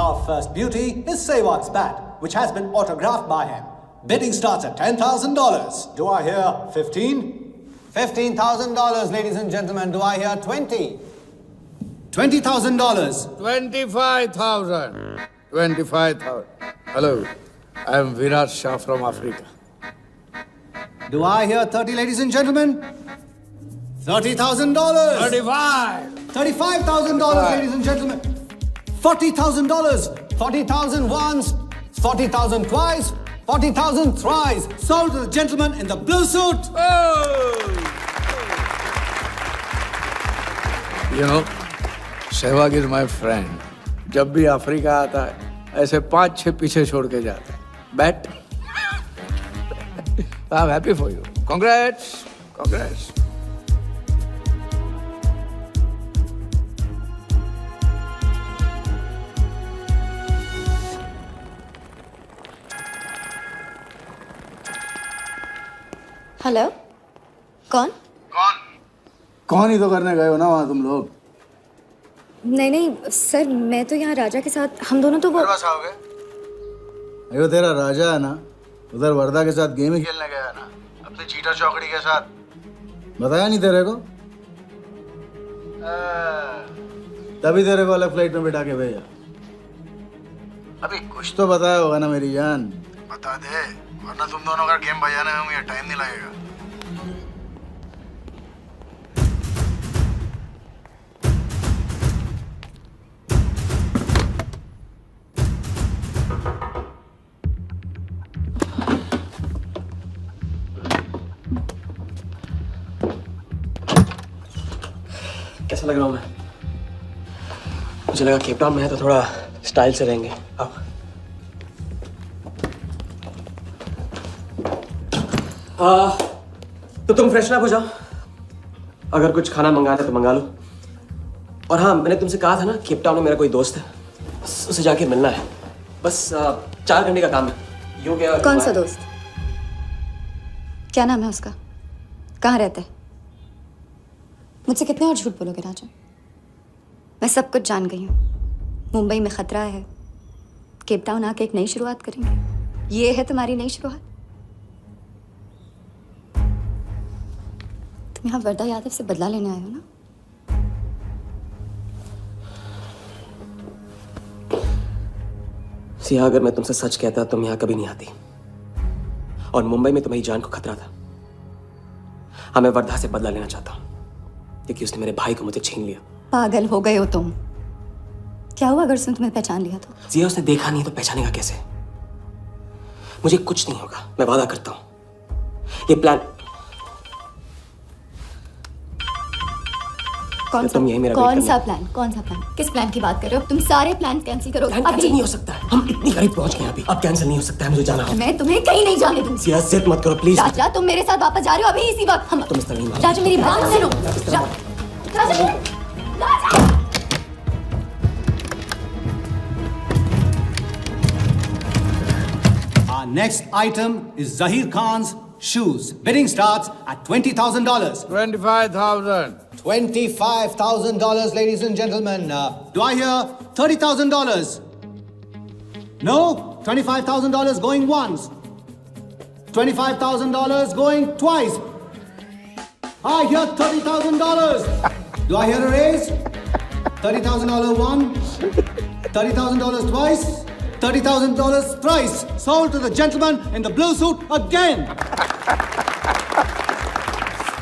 Our first beauty is Sehwag's bat, which has been autographed by him. Bidding starts at $10,000. Do I hear 15? $15,000, ladies and gentlemen. Do I hear 20? $20,000. 25,000. 25,000. Hello, I am Virat Shah from Africa. Do I hear 30, ladies and gentlemen? $30,000. 35. $35,000, ladies and gentlemen. $40,000. 40,000 once, 40,000 twice, 40,000 thrice. Sold to the gentleman in the blue suit. You know, Sehwag is my friend. जब भी Africa आता है ऐसे 5-6 पीछे छोड़ के जाता है। Bat. I am happy for you. Congrats, congrats. Hello, कौन? कौन ही तो करने गए हो ना वहाँ तुम लोग। नहीं नहीं सर, मैं तो यहाँ राजा के साथ, हम दोनों तो वो अयो तेरा राजा है ना, उधर वर्धा के साथ गेम ही खेलने गया है ना, अपनी चीटर चौकड़ी के साथ। बताया नहीं तेरे को? तभी तेरे को अलग फ्लाइट में बिठा के भेजा। अभी कुछ तो बताया होगा ना मेरी जान, बता दे, वरना तुम दोनों का गेम बजाने में मुझे टाइम नहीं लगेगा। कैसा लग रहा हूँ मैं? मुझे लगा केप टाउन में है तो थोड़ा स्टाइल से रहेंगे। अब तो तुम फ्रेशन अप हो जाओ, अगर कुछ खाना मंगाना है तो मंगा लो। और हाँ, मैंने तुमसे कहा था ना, केप टाउन में मेरा कोई दोस्त है, बस उसे जाके मिलना है। बस 4 घंटे का काम है। यूँ क्या? कौन सा दोस्त? क्या नाम है उसका? कहाँ रहता है? मुझसे कितने और झूठ बोलोगे राजा? मैं सब कुछ जान गई हूँ। मुंबई में खतरा है, केप टाउन आके एक नई शुरुआत करेंगे। ये है तुम्हारी नई शुरुआत? तुम यहाँ वर्धा यादव से बदला लेने आए हो ना? सिया, अगर मैं तुमसे सच कहता तुम यहाँ कभी नहीं आती। और मुंबई में तुम्हारी जान को खतरा था। हाँ, मैं वर्धा से बदला लेना चाहता हूँ क्योंकि उसने मेरे भाई को मुझे छीन लिया। पागल हो गए हो तुम? क्या हुआ अगर उसने तुम्हें पहचान लिया तो? सिया, उसने देखा नहीं तो पहचानेगा कैसे? मुझे कुछ नहीं होगा, मैं वादा करता हूँ। ये प्लान कौन सा? कौन सा प्लान? कौन सा प्लान? किस प्लान की बात कर रहे हो? तुम सारे प्लान कैंसिल करो प्लान कैंसिल नहीं हो सकता है। हम इतनी करीब पहुंच गए अभी। अब कैंसिल नहीं हो सकता है, मुझे जाना होगा। मैं तुम्हें कहीं नहीं जाने दूंगी। सिया, जिद मत करो प्लीज। राजा, तुम मेरे साथ वापस जा रहे हो अभी इसी वक्त। हम तुम इस तरह नहीं मान। राजा, मेरी बात सुनो। राजा, राजा। Our next item is Zahir Khan's shoes. Bidding starts at $20,000. 25,000. $25,000, ladies and gentlemen. Do I hear $30,000? No? $25,000 going once. $25,000 going twice. I hear $30,000. Do I hear a raise? $30,000 once. $30,000 twice. $30,000 thrice. Sold to the gentleman in the blue suit again.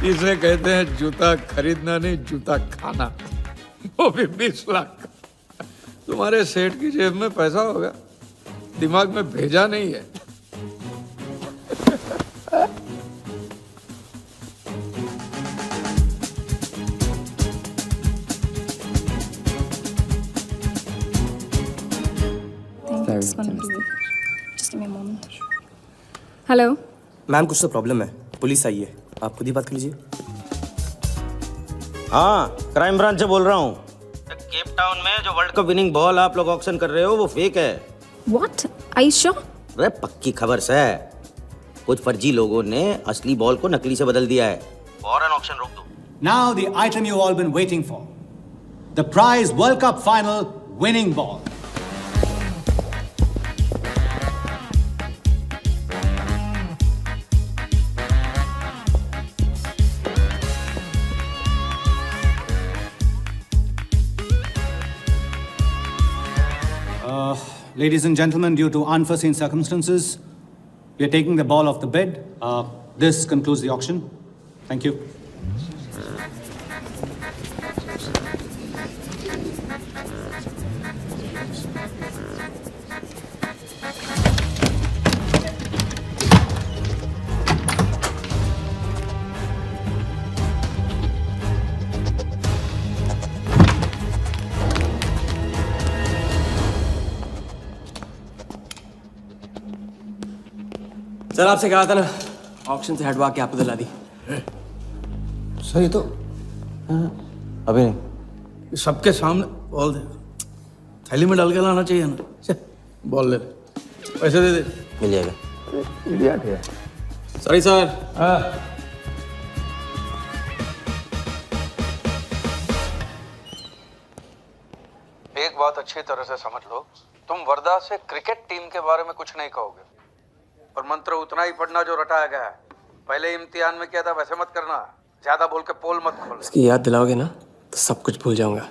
इसे कहते हैं जूता खरीदना नहीं, जूता खाना। वो भी 20 लाख। तुम्हारे सेठ की जेब में पैसा होगा, दिमाग में भेजा नहीं है। हेलो मैम, कुछ तो प्रॉब्लम है, पुलिस आई है, आप खुद ही बात कर लीजिए। हाँ, क्राइम ब्रांच से बोल रहा हूँ। केप टाउन में जो वर्ल्ड कप विनिंग बॉल आप लोग ऑक्शन कर रहे हो वो फेक है। व्हाट? Are you sure? अरे पक्की खबर से। कुछ फर्जी लोगों ने असली बॉल को नकली से बदल दिया है। फौरन ऑक्शन रोक दो। Now the item you've all been waiting for. The prize World Cup final winning ball. Ladies and gentlemen, due to unforeseen circumstances, we are taking the ball off the bid. This concludes the auction. Thank you. Sir आपसे कहा था ना, auction से हटवा के आपको दिला दी। Sir ये तो अभी नहीं। सबके सामने बॉल दे, थैली में डाल के लाना चाहिए ना। बॉल ले, पैसे दे दे। मिल जाएगा। इडियट है। Sorry sir. एक बात अच्छी तरह से समझ लो, तुम वर्धा से क्रिकेट टीम के बारे में कुछ नहीं कहोगे, और मंत्र उतना ही पढ़ना जो रटाया गया है। पहले इम्तिहान में किया था वैसे मत करना, ज्यादा बोल के पोल मत खोल। इसकी याद दिलाओगे ना तो सब कुछ भूल जाऊंगा।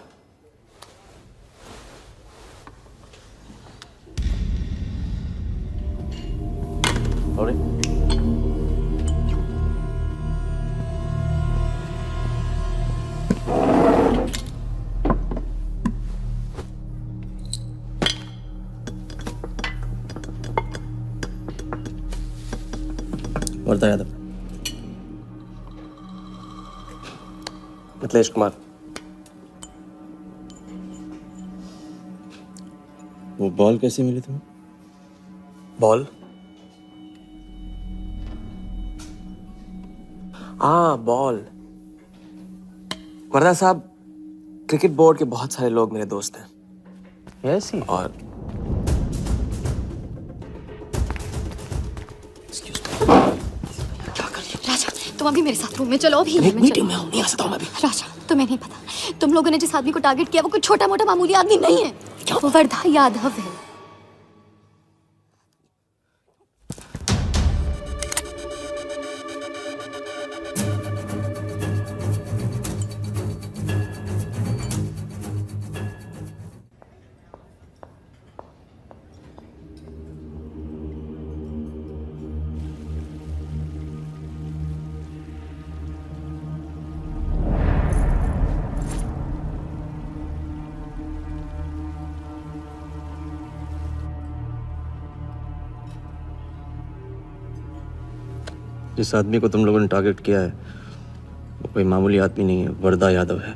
वर्धा यादव। मिथिलेश कुमार। वो बॉल कैसे मिली तुम्हें? बॉल? हाँ बॉल। वर्धा साहब, क्रिकेट बोर्ड के बहुत सारे लोग मेरे दोस्त हैं। ऐसी? और राजा, तुम अभी मेरे साथ रूम में चलो। अभी मीटिंग में हूँ, नहीं आ सकता हूँ मैं अभी। राजा, तुम्हें नहीं पता, तुम लोगों ने जिस आदमी को टारगेट किया वो कोई छोटा मोटा मामूली आदमी नहीं है। वो वर्धा यादव है। जिस आदमी को तुम लोगों ने टारगेट किया है वो कोई मामूली आदमी नहीं है, वर्धा यादव है।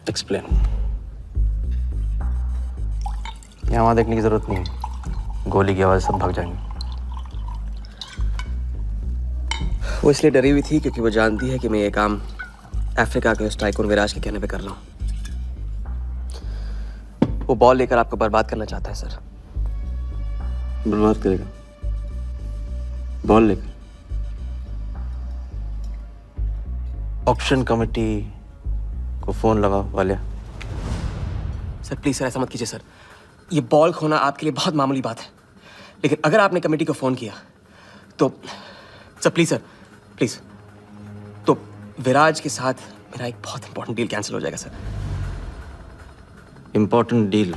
एक्सप्लेन। यहाँ वहाँ देखने की जरूरत नहीं है, गोली की आवाज सब भाग जाएंगे। वो इसलिए डरी हुई थी क्योंकि वो जानती है कि मैं ये काम अफ्रीका के उस टाइकून विराज के कहने पे कर रहा हूँ। वो बॉल लेकर आपको बर्बाद करना चाहता है सर। बर्बाद करेगा? बॉल लेकर? ऑक्शन कमेटी को फोन लगाओ वालिया। सर प्लीज सर, ऐसा मत कीजिए सर। ये बॉल खोना आपके लिए बहुत मामूली बात है, लेकिन अगर आपने कमेटी को फोन किया तो सर प्लीज, तो विराज के साथ मेरा एक बहुत इंपॉर्टेंट डील कैंसिल हो जाएगा sir. Important deal?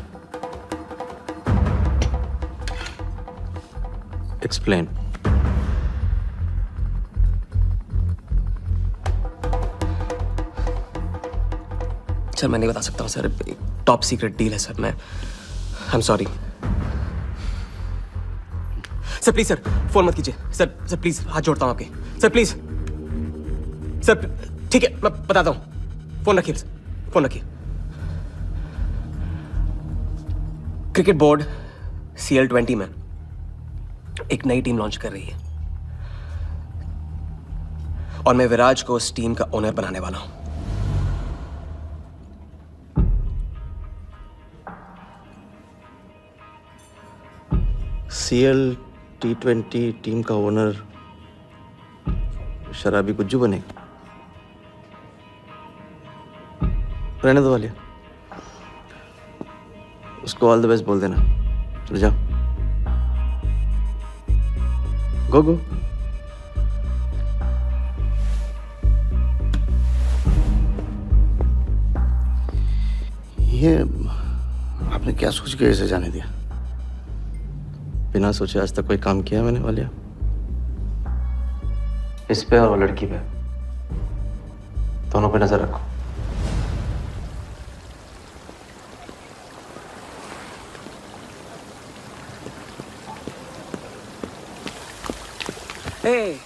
Explain. Sir मैं नहीं बता सकता हूँ सर, टॉप सीक्रेट डील है सर। मैं I am sorry sir. Please sir phone मत कीजिए सर प्लीज, हाथ जोड़ता हूँ आपके सर, प्लीज सर। ठीक है मैं बताता हूँ, फोन रखिए फोन रखिए। क्रिकेट बोर्ड CL20 में एक नई टीम लॉन्च कर रही है और मैं विराज को उस टीम का ओनर बनाने वाला हूं। CL T20 टीम का ओनर शराबी गुज्जू बनेगा? रहने दो वालिया, उसको ऑल द बेस्ट बोल देना। चलो जाओ, गो। ये आपने क्या सोच के इसे जाने दिया? बिना सोचे आज तक कोई काम किया मैंने वालिया? इस पे और वो लड़की पे, दोनों पे नजर रखो। ए,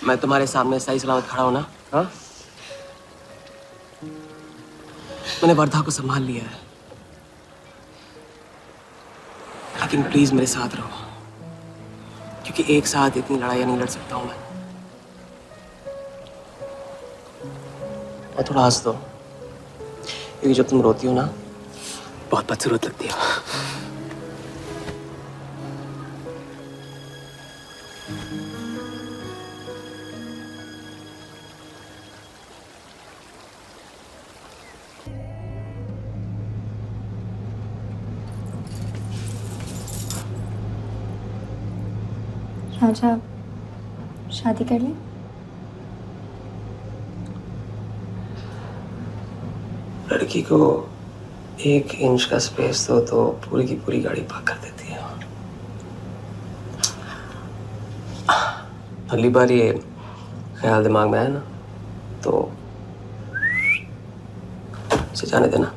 मैं तुम्हारे सामने सही सलामत खड़ा हूं ना? हाँ मैंने वर्धा को संभाल लिया है, लेकिन प्लीज मेरे साथ रहो, क्योंकि एक साथ इतनी लड़ाइयां नहीं लड़ सकता हूं मैं। और थोड़ा हंस दो, क्योंकि जब तुम रोती हो ना, बहुत बदसूरत लगती हो। राजा, शादी कर ले। लड़की को 1 इंच का स्पेस दो तो पूरी की पूरी गाड़ी पार्क कर देती है। अगली बार ये ख्याल दिमाग में आया ना, तो इसे जाने देना।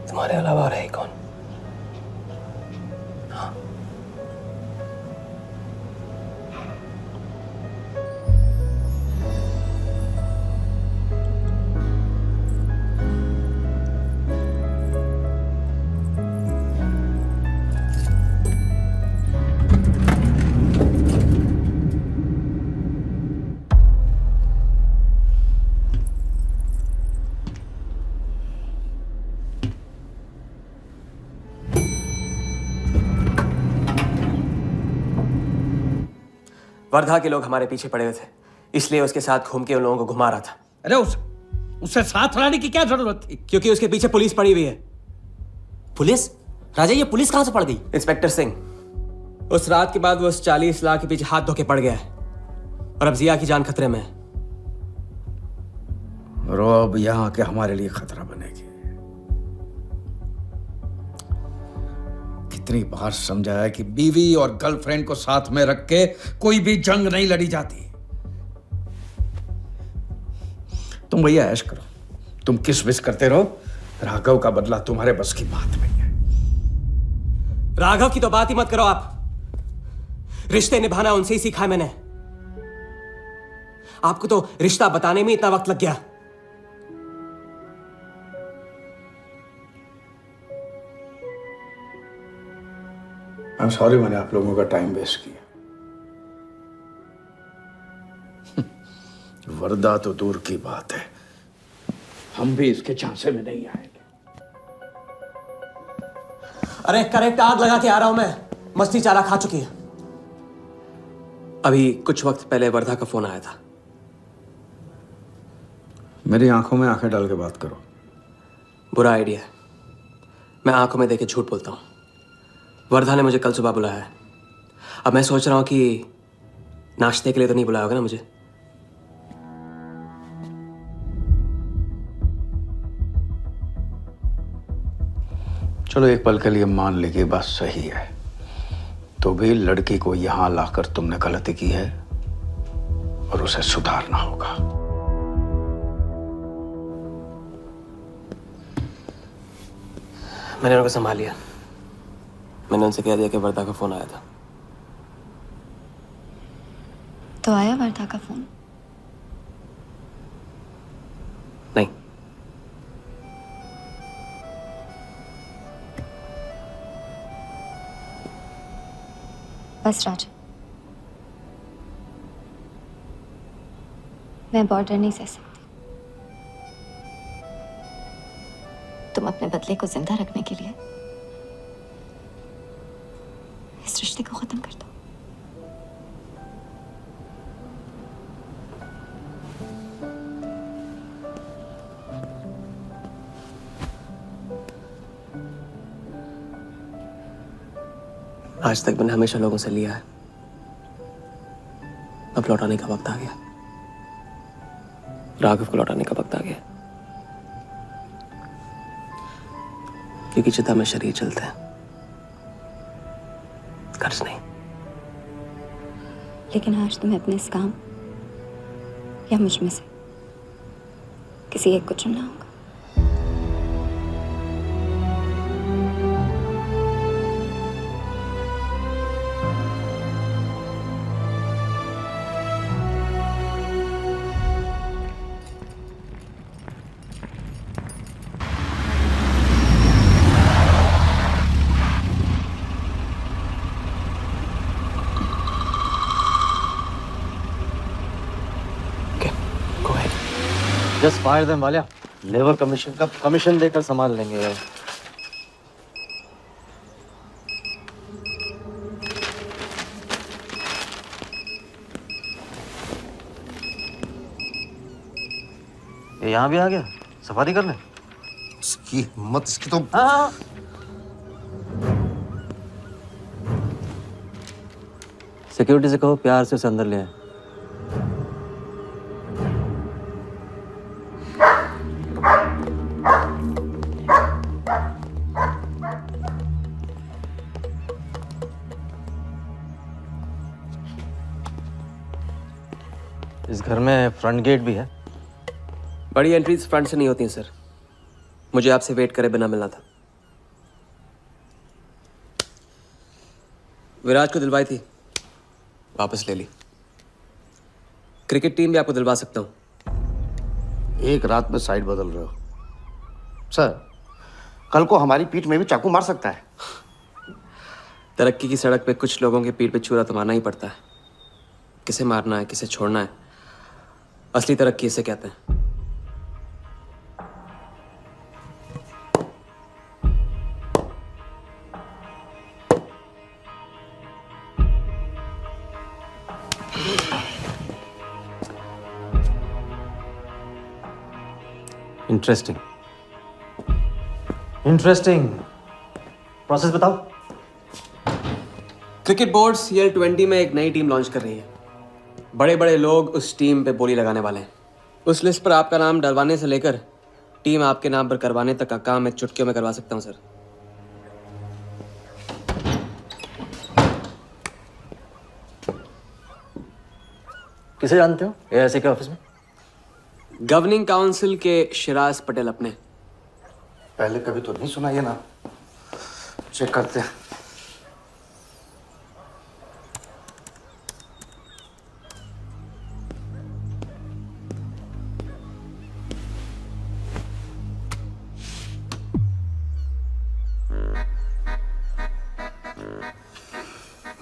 तुम्हारे अलावा और है कौन? वर्धा के लोग हमारे पीछे पड़े हुए थे, इसलिए उसके साथ घूम के उन लोगों को घुमा रहा था। अरे उससे साथ लाने की क्या जरूरत थी? क्योंकि उसके पीछे पुलिस पड़ी हुई है। पुलिस? राजा, ये पुलिस कहां से पड़ गई? इंस्पेक्टर सिंह, उस रात के बाद वो उस 40 लाख के पीछे हाथ धो के पड़ गया है, और अब जिया की जान खतरे में है। और वो अब यहाँ के हमारे लिए खतरा बनेगी। कितनी बार समझाया कि बीवी और गर्लफ्रेंड को साथ में रख के कोई भी जंग नहीं लड़ी जाती। तुम भैया ऐश करो, तुम किस विस करते रहो, राघव का बदला तुम्हारे बस की बात नहीं है। राघव की तो बात ही मत करो आप। रिश्ते निभाना उनसे ही सीखा है मैंने। आपको तो रिश्ता बताने में इतना वक्त लग गया। I'm sorry मैंने आप लोगों का टाइम वेस्ट किया। वर्दा तो दूर की बात है, हम भी इसके झांसे में नहीं आएंगे। अरे करेक्ट, आग लगा के आ रहा हूं मैं। मस्ती चारा खा चुकी है। अभी कुछ वक्त पहले वर्धा का फोन आया था। मेरी आंखों में आंखें डाल के बात करो। बुरा आइडिया है। मैं आंखों में देखे झूठ बोलता हूं। वर्धा ने मुझे कल सुबह बुलाया है। अब मैं सोच रहा हूं कि नाश्ते के लिए तो नहीं बुलाया होगा ना मुझे। चलो एक पल के लिए मान ली कि बात सही है, तो भी लड़की को यहां लाकर तुमने गलती की है और उसे सुधारना होगा। मैंने उनको संभाल लिया। मैंने उनसे कह दिया कि वर्धा का फोन आया था। तो आया वर्धा का फोन? नहीं। बस राजा, मैं बॉर्डर नहीं सह सकती। तुम अपने बदले को जिंदा रखने के लिए इस रिश्ते को खत्म कर दो। आज तक मैंने हमेशा लोगों से लिया है, अब लौटाने का वक्त आ गया। राघव को लौटाने का वक्त आ गया, क्योंकि चिता में शरीर चलते हैं, कर्ज नहीं। लेकिन आज तुम्हें अपने इस काम या मुझ में से किसी एक को चुनना होगा। Just fire them Walia, labour commission का कमीशन देकर संभाल लेंगे। ये यहाँ भी आ गया, सफारी कर ले। इसकी हिम्मत, इसकी तो। हाँ। सिक्योरिटी से कहो प्यार से उसे अंदर ले आए। इस घर में फ्रंट गेट भी है। बड़ी एंट्रीज फ्रंट से नहीं होती हैं सर, मुझे आपसे वेट करे बिना मिलना था। विराज को दिलवाई थी, वापस ले ली। क्रिकेट टीम भी आपको दिलवा सकता हूं। एक रात में साइड बदल रहे हो सर। कल को हमारी पीठ में भी चाकू मार सकता है। तरक्की की सड़क पे कुछ लोगों की पीठ पे छुरा तो मारना ही पड़ता है। किसे मारना है, किसे छोड़ना है, असली तरक्की इसे कहते हैं। Interesting, interesting. प्रोसेस बताओ। क्रिकेट बोर्ड CL20 में एक नई टीम लॉन्च कर रही है। बड़े बड़े लोग उस टीम पे बोली लगाने वाले हैं। उस लिस्ट पर आपका नाम डलवाने से लेकर टीम आपके नाम पर करवाने तक का काम मैं चुटकियों में करवा सकता हूं सर। किसे जानते हो AIC के ऑफिस में? गवर्निंग काउंसिल के शिराज पटेल अपने। पहले कभी तो नहीं सुना ये ना। चेक करते हैं।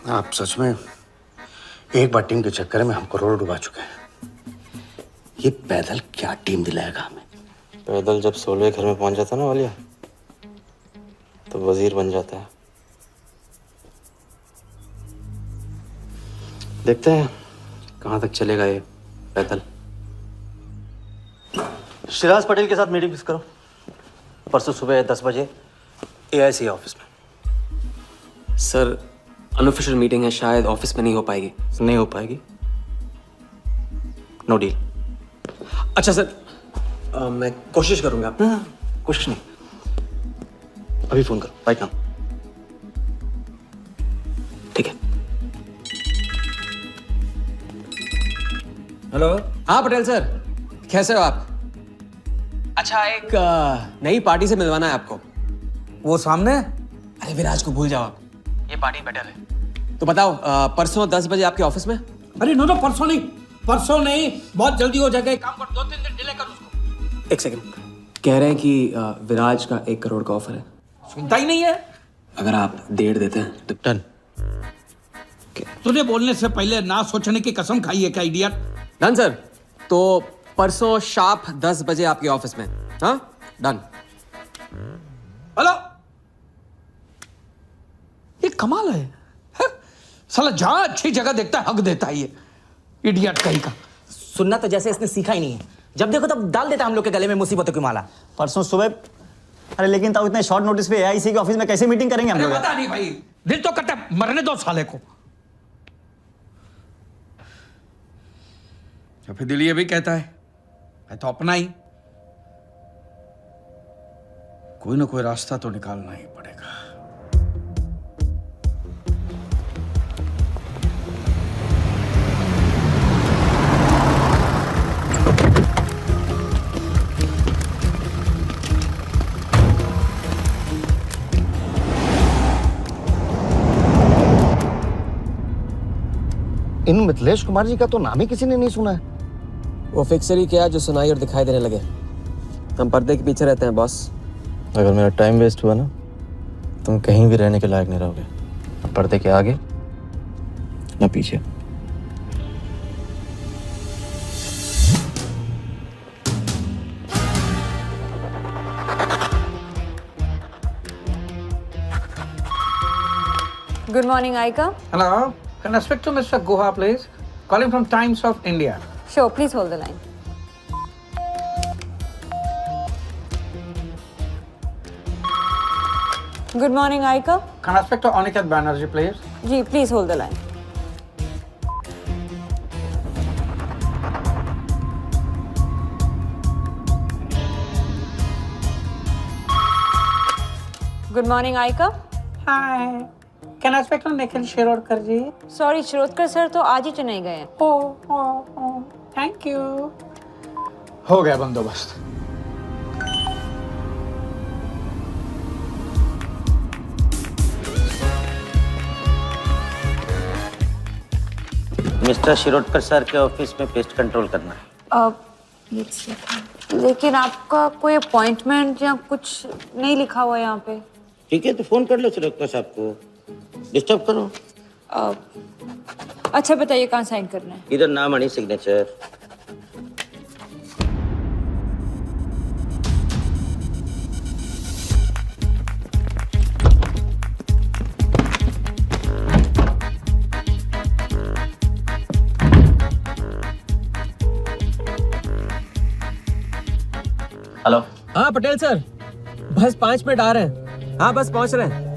आप सच में एक बार टीम के चक्कर में हम करोड़ डुबा चुके हैं। ये पैदल क्या टीम दिलाएगा हमें? पैदल जब 16 घर में पहुंच जाता ना वालिया, तो वजीर बन जाता है। देखते हैं कहां तक चलेगा ये पैदल। शिराज पटेल के साथ मीटिंग फिक्स करो परसों सुबह 10 बजे AIC ऑफिस में। सर अनऑफिशियल मीटिंग है, शायद ऑफिस में नहीं हो पाएगी। नहीं हो पाएगी, नो डील। अच्छा सर, मैं कोशिश करूंगा। कोशिश नहीं, अभी फोन करो राइट नाउ। ठीक है। हेलो। हाँ पटेल सर, कैसे हो आप? अच्छा, एक नई पार्टी से मिलवाना है आपको। वो सामने? अरे विराज को भूल जाओ आप, ये पार्टी बेटर है। तो बताओ परसों 10 बजे आपके ऑफिस में? अरे नो परसों नहीं, बहुत जल्दी हो जाएगा। एक काम कर, 2-3 दिन डिले कर उसको। एक सेकंड, कह रहे हैं कि विराज का 1 करोड़ का ऑफर है। सुनता ही नहीं है। अगर आप 1.5 देते हैं तो डन। तुझे बोलने से पहले ना सोचने की कसम खाई है क्या इडियट? डन सर, तो परसों शार्प 10 बजे आपके ऑफिस में। हाँ डन। हेलो, ये कमाल है। साला जहां अच्छी जगह देखता है हक देता है ये इडियट कहीं का। सुनना तो जैसे इसने सीखा ही नहीं है, जब देखो तब डाल देता है हम लोग के गले में मुसीबतों की माला। परसों सुबह। अरे लेकिन तब इतने शॉर्ट नोटिस पे AIC के ऑफिस में कैसे मीटिंग करेंगे हम लोग? पता नहीं भाई, दिल तो करता है मरने दो साले को। या फिर दिल ये भी कहता है मैं तो अपना ही। कोई ना कोई रास्ता तो निकालना ही पड़ेगा। इन मिथिलेश कुमार जी का तो नाम ही किसी ने नहीं सुना है। वो फिक्सर ही क्या जो सुनाई और दिखाई देने लगे। हम पर्दे के पीछे रहते हैं बॉस। अगर मेरा टाइम वेस्ट हुआ ना, तुम कहीं भी रहने के लायक नहीं रहोगे, ना पर्दे के आगे ना पीछे। Good morning, Aika. Hello. Can I speak to Mr. Guha, please? Calling from Times of India. Sure, please hold the line. Good morning, Aika. Can I speak to Aniket Banerjee, please? Ji, please hold the line. Good morning, Aika. Hi. Can I speak to Nikhil Shirodkar ji? Sorry, Shirodkar sir तो आज ही चेन्नई गए हैं. Oh. Thank you. हो गया बंदोबस्त. Mister Shirodkar sir के office में pest control करना है. लेकिन आपका कोई अपॉइंटमेंट या कुछ नहीं लिखा हुआ यहाँ पे. ठीक है, तो फोन कर लो शिरोडकर साहब को. डिस्टर्ब करो. अच्छा बताइए कहाँ साइन करना है. इधर नाम आनी सिग्नेचर. हेलो. हाँ पटेल सर, बस 5 मिनट आ रहे हैं. हाँ बस पहुंच रहे हैं.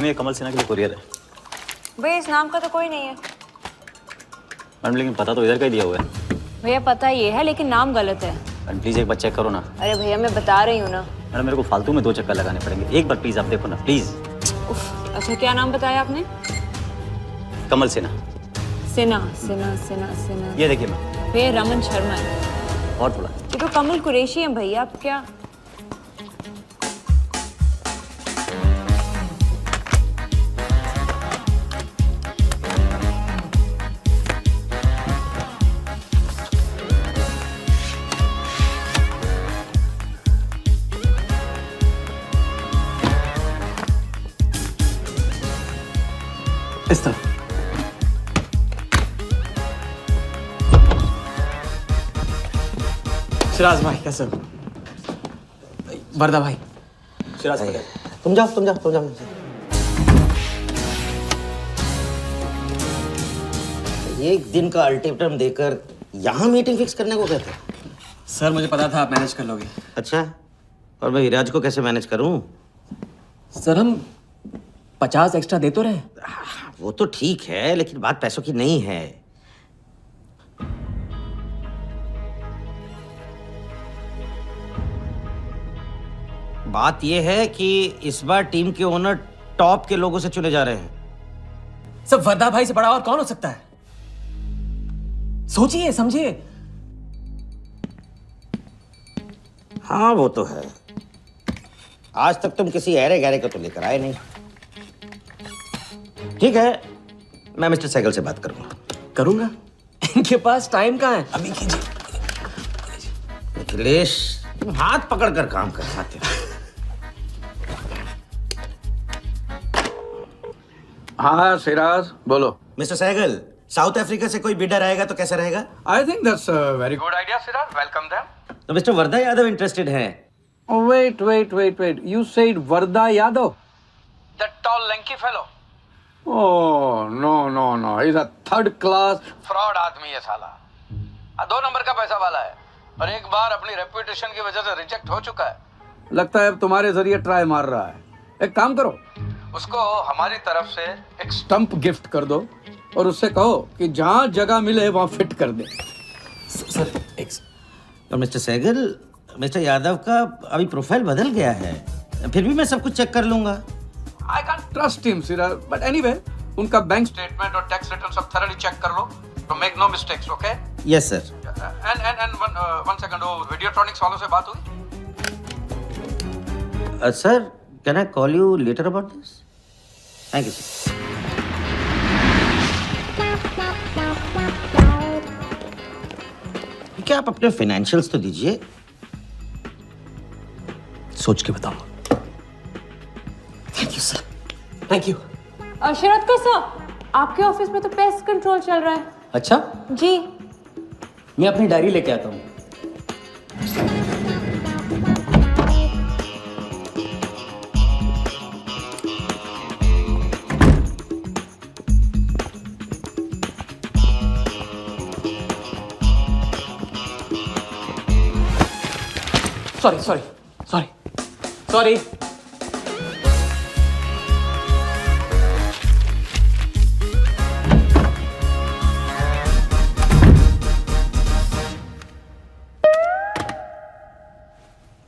ये कमल सिन्हा के लिए कुरियर है. भैया इस नाम का तो कोई नहीं है. मैडम लेकिन पता तो इधर का ही दिया हुआ है. भैया पता ये है लेकिन नाम गलत है. मैडम प्लीज एक बार चेक करो ना. अरे भैया मैं बता रही हूँ ना. मैडम मेरे को फालतू में 2 चक्कर लगाने पड़ेंगे. एक बार प्लीज आप देखो ना प्लीज. अच्छा क्या नाम बताया आपने. कमल सिन्हा. सिन्हा. ये देखिए मैम. भैया रमन शर्मा है. और थोड़ा. ये तो कमल कुरैशी है भैया. आप क्या. इस तरफ. सिराज भाई कैसे हो? वर्दा भाई. सिराज भाई. तुम जाओ. एक दिन का अल्टीमेटम देकर यहाँ मीटिंग फिक्स करने को कहते. सर मुझे पता था आप मैनेज कर लोगे. अच्छा, और मैं विराज को कैसे मैनेज करूं? सर हम 50 एक्स्ट्रा दे तो रहे. वो तो ठीक है लेकिन बात पैसों की नहीं है. बात यह है कि इस बार टीम के ओनर टॉप के लोगों से चुने जा रहे हैं. सब वर्दा भाई से बड़ा और कौन हो सकता है. सोचिए समझिए. हाँ वो तो है. आज तक तुम किसी ऐरे गैरे को तो लेकर आए नहीं. ठीक है, मैं मिस्टर सहगल से बात करूंगा. इनके पास टाइम कहाँ है. अभी कीजिए. अखिलेश तुम हाथ पकड़ कर काम कर सकते हो. हाँ सिराज बोलो. मिस्टर सहगल, साउथ अफ्रीका से कोई बिडर आएगा तो कैसा रहेगा? I think that's a very good idea, Siraj. Welcome them. तो मिस्टर वर्धा यादव इंटरेस्टेड हैं. Oh, wait. You said Varda Yadav? That tall, lanky fellow? Oh, no. He's a third class fraud आदमी है साला. 2 नंबर का पैसा वाला है और एक बार अपनी रेपुटेशन की वजह से रिजेक्ट हो चुका है. लगता है अब तुम्हारे जरिए ट्राई मार रहा है. एक काम करो, उसको हमारी तरफ से एक स्टंप गिफ्ट कर दो और उससे कहो कि जहाँ जगह मिले वहाँ फिट कर दे. सर तो मिस्टर सहगल, मिस्टर यादव का अभी प्रोफाइल बदल गया है. फिर भी मैं सब कुछ चेक कर लूंगा. I can't trust him, Siraj. But anyway, उनका बैंक स्टेटमेंट और टैक्स रिटर्न सब thoroughly चेक कर लो. तो make no mistakes, okay? Yes sir. And one second, वो वीडियोट्रॉनिक्स वालों से बात हुई? Sir, can I call you later about this? Thank you sir. क्या आप अपने फाइनेंशियल्स तो दीजिए. सोच के बताऊंगा। Thank you sir, thank you. Sharad sir, आपके ऑफिस में तो पेस्ट कंट्रोल चल रहा है। अच्छा, जी। मैं अपनी डायरी लेके आता हूँ। सॉरी।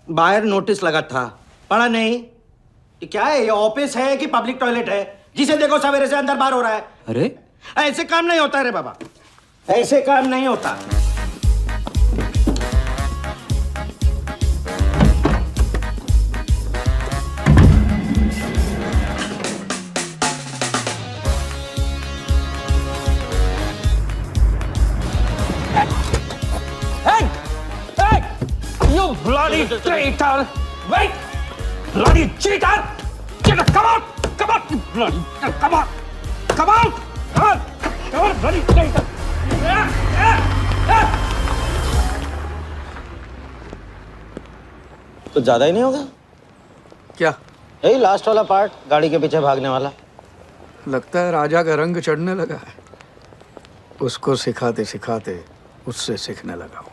बाहर नोटिस लगा था, पढ़ा नहीं? ये क्या है? ये ऑफिस है कि पब्लिक टॉयलेट है? जिसे देखो सवेरे से अंदर बाहर हो रहा है। अरे ऐसे काम नहीं होता रे बाबा, ऐसे काम नहीं होता। You bloody traitor! Wait! Bloody cheater! Cheater, come on! Come on! You bloody, come on! Come on! Come on! Come on, bloody traitor! कुछ ज्यादा ही नहीं होगा क्या? यही लास्ट वाला पार्ट, गाड़ी के पीछे भागने वाला। लगता है राजा का रंग चढ़ने लगा है। उसको सिखाते सिखाते उससे सीखने लगा हूं।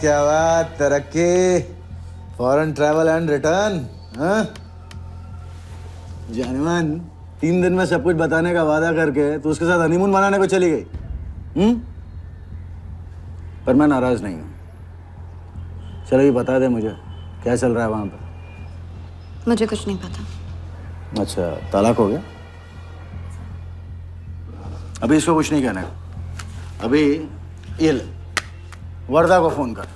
क्या बात, तरक्की, फॉरेन ट्रैवल एंड रिटर्न। हाँ जानमान, 3 दिन में सब कुछ बताने का वादा करके तू उसके साथ हनीमून मनाने को चली गई। पर मैं नाराज नहीं हूँ। चलो ये बता दे मुझे, क्या चल रहा है वहां पर? मुझे कुछ नहीं पता। अच्छा, तलाक हो गया? अभी इसको कुछ नहीं कहना है। अभी ये ले, वर्दा को फोन कर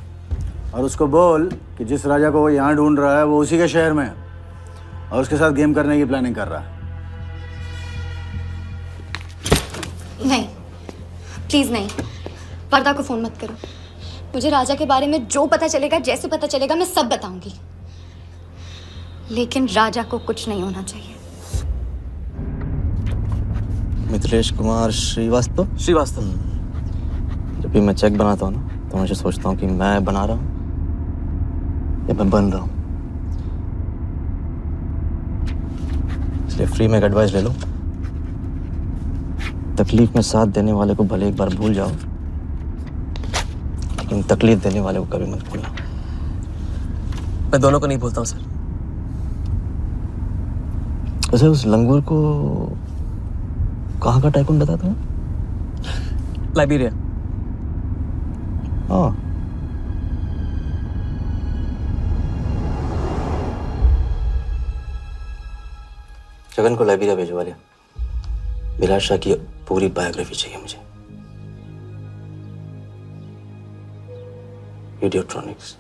और उसको बोल कि जिस राजा को वो यहाँ ढूंढ रहा है वो उसी के शहर में है और उसके साथ गेम करने की प्लानिंग कर रहा है। नहीं, प्लीज नहीं, वर्दा को फोन मत करो। मुझे राजा के बारे में जो पता चलेगा, जैसे पता चलेगा, मैं सब बताऊंगी, लेकिन राजा को कुछ नहीं होना चाहिए। मिथिलेश कुमार श्रीवास्तव। जब भी मैं चेक बनाता हूँ ना, तो मुझे सोचता हूँ कि मैं बना रहा हूँ या मैं बन रहा हूँ। इसलिए फ्री में एक एडवाइस ले लो, तकलीफ में साथ देने वाले को भले एक बार भूल जाओ, लेकिन तकलीफ देने वाले को कभी मत भूलना। मैं दोनों को नहीं भूलता हूँ सर। वैसे उस लंगूर को कहाँ का टाइकून बताया तुम्हें? लाइबेरिया। हाँ, जगन को लाइबेरिया भिजवा लिया। बिलाल शाह की पूरी बायोग्राफी चाहिए मुझे। वीडियोट्रॉनिक्स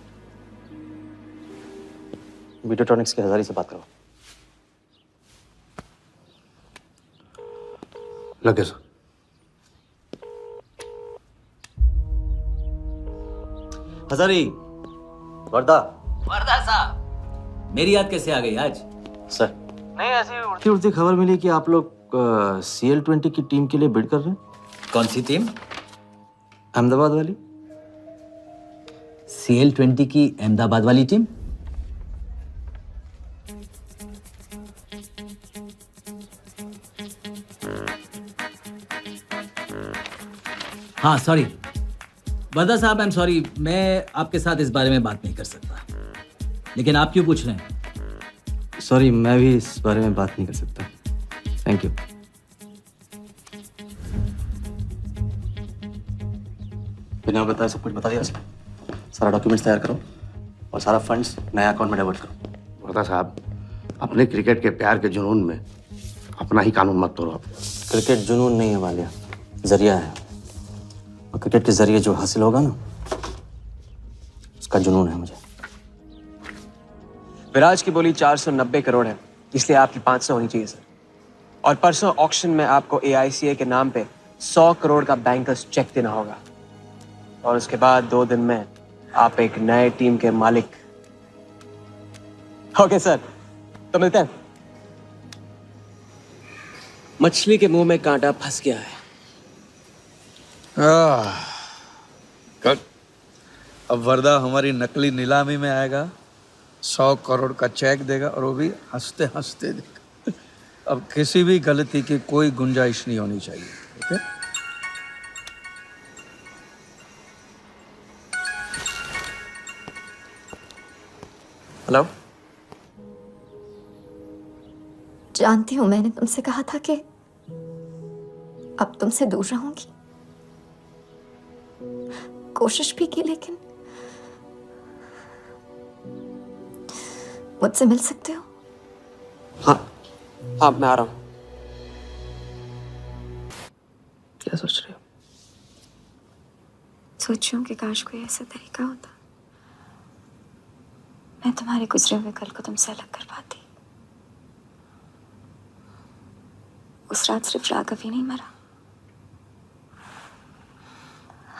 के हजारी से बात करो। लगे सर। हजारी, वर्दा साहब, मेरी याद कैसे आ गई आज? सर, नहीं ऐसी उड़ती उड़ती खबर मिली कि आप लोग CL20 की टीम के लिए बिड कर रहे हैं। कौन सी टीम? अहमदाबाद वाली। CL20 की अहमदाबाद वाली टीम? हाँ सॉरी वर्दा साहब, आई एम सॉरी, मैं आपके साथ इस बारे में बात नहीं कर सकता। लेकिन आप क्यों पूछ रहे हैं? सॉरी, मैं भी इस बारे में बात नहीं कर सकता। Thank you. बिना बताए सब कुछ बता दिया सर। सारा डॉक्यूमेंट्स तैयार करो और सारा फंड्स नया अकाउंट में डाइवर्ट करो। वर्दा साहब, अपने क्रिकेट के प्यार के जुनून में अपना ही कानून मत तोड़ो। क्रिकेट जुनून नहीं है वालिया, जरिया है। और क्रिकेट के जरिए जो हासिल होगा ना, उसका जुनून है मुझे। विराज की बोली 490 करोड़ है, इसलिए आपकी 500 होनी चाहिए सर। और परसों ऑक्शन में आपको AICA के नाम पे 100 करोड़ का बैंकर्स चेक देना होगा। और उसके बाद 2 दिन में आप एक नए टीम के मालिक। ओके सर, तो मिलते हैं। मछली के मुंह में कांटा फंस गया है। कल अब वर्दा हमारी नकली नीलामी में आएगा, 100 करोड़ का चेक देगा और वो भी हंसते हंसते देगा। अब किसी भी गलती की कोई गुंजाइश नहीं होनी चाहिए। ओके? हेलो। जानती हूँ मैंने तुमसे कहा था कि अब तुमसे दूर रहूंगी, कोशिश भी की, लेकिन मुझसे मिल सकते हो? हाँ मैं आ रहा हूँ। क्या सोच रहे हो? सोच रही हूँ कि काश कोई ऐसा तरीका होता मैं तुम्हारे गुजरे हुए कल को तुमसे अलग कर पाती। उस रात सिर्फ राघव ही नहीं मरा,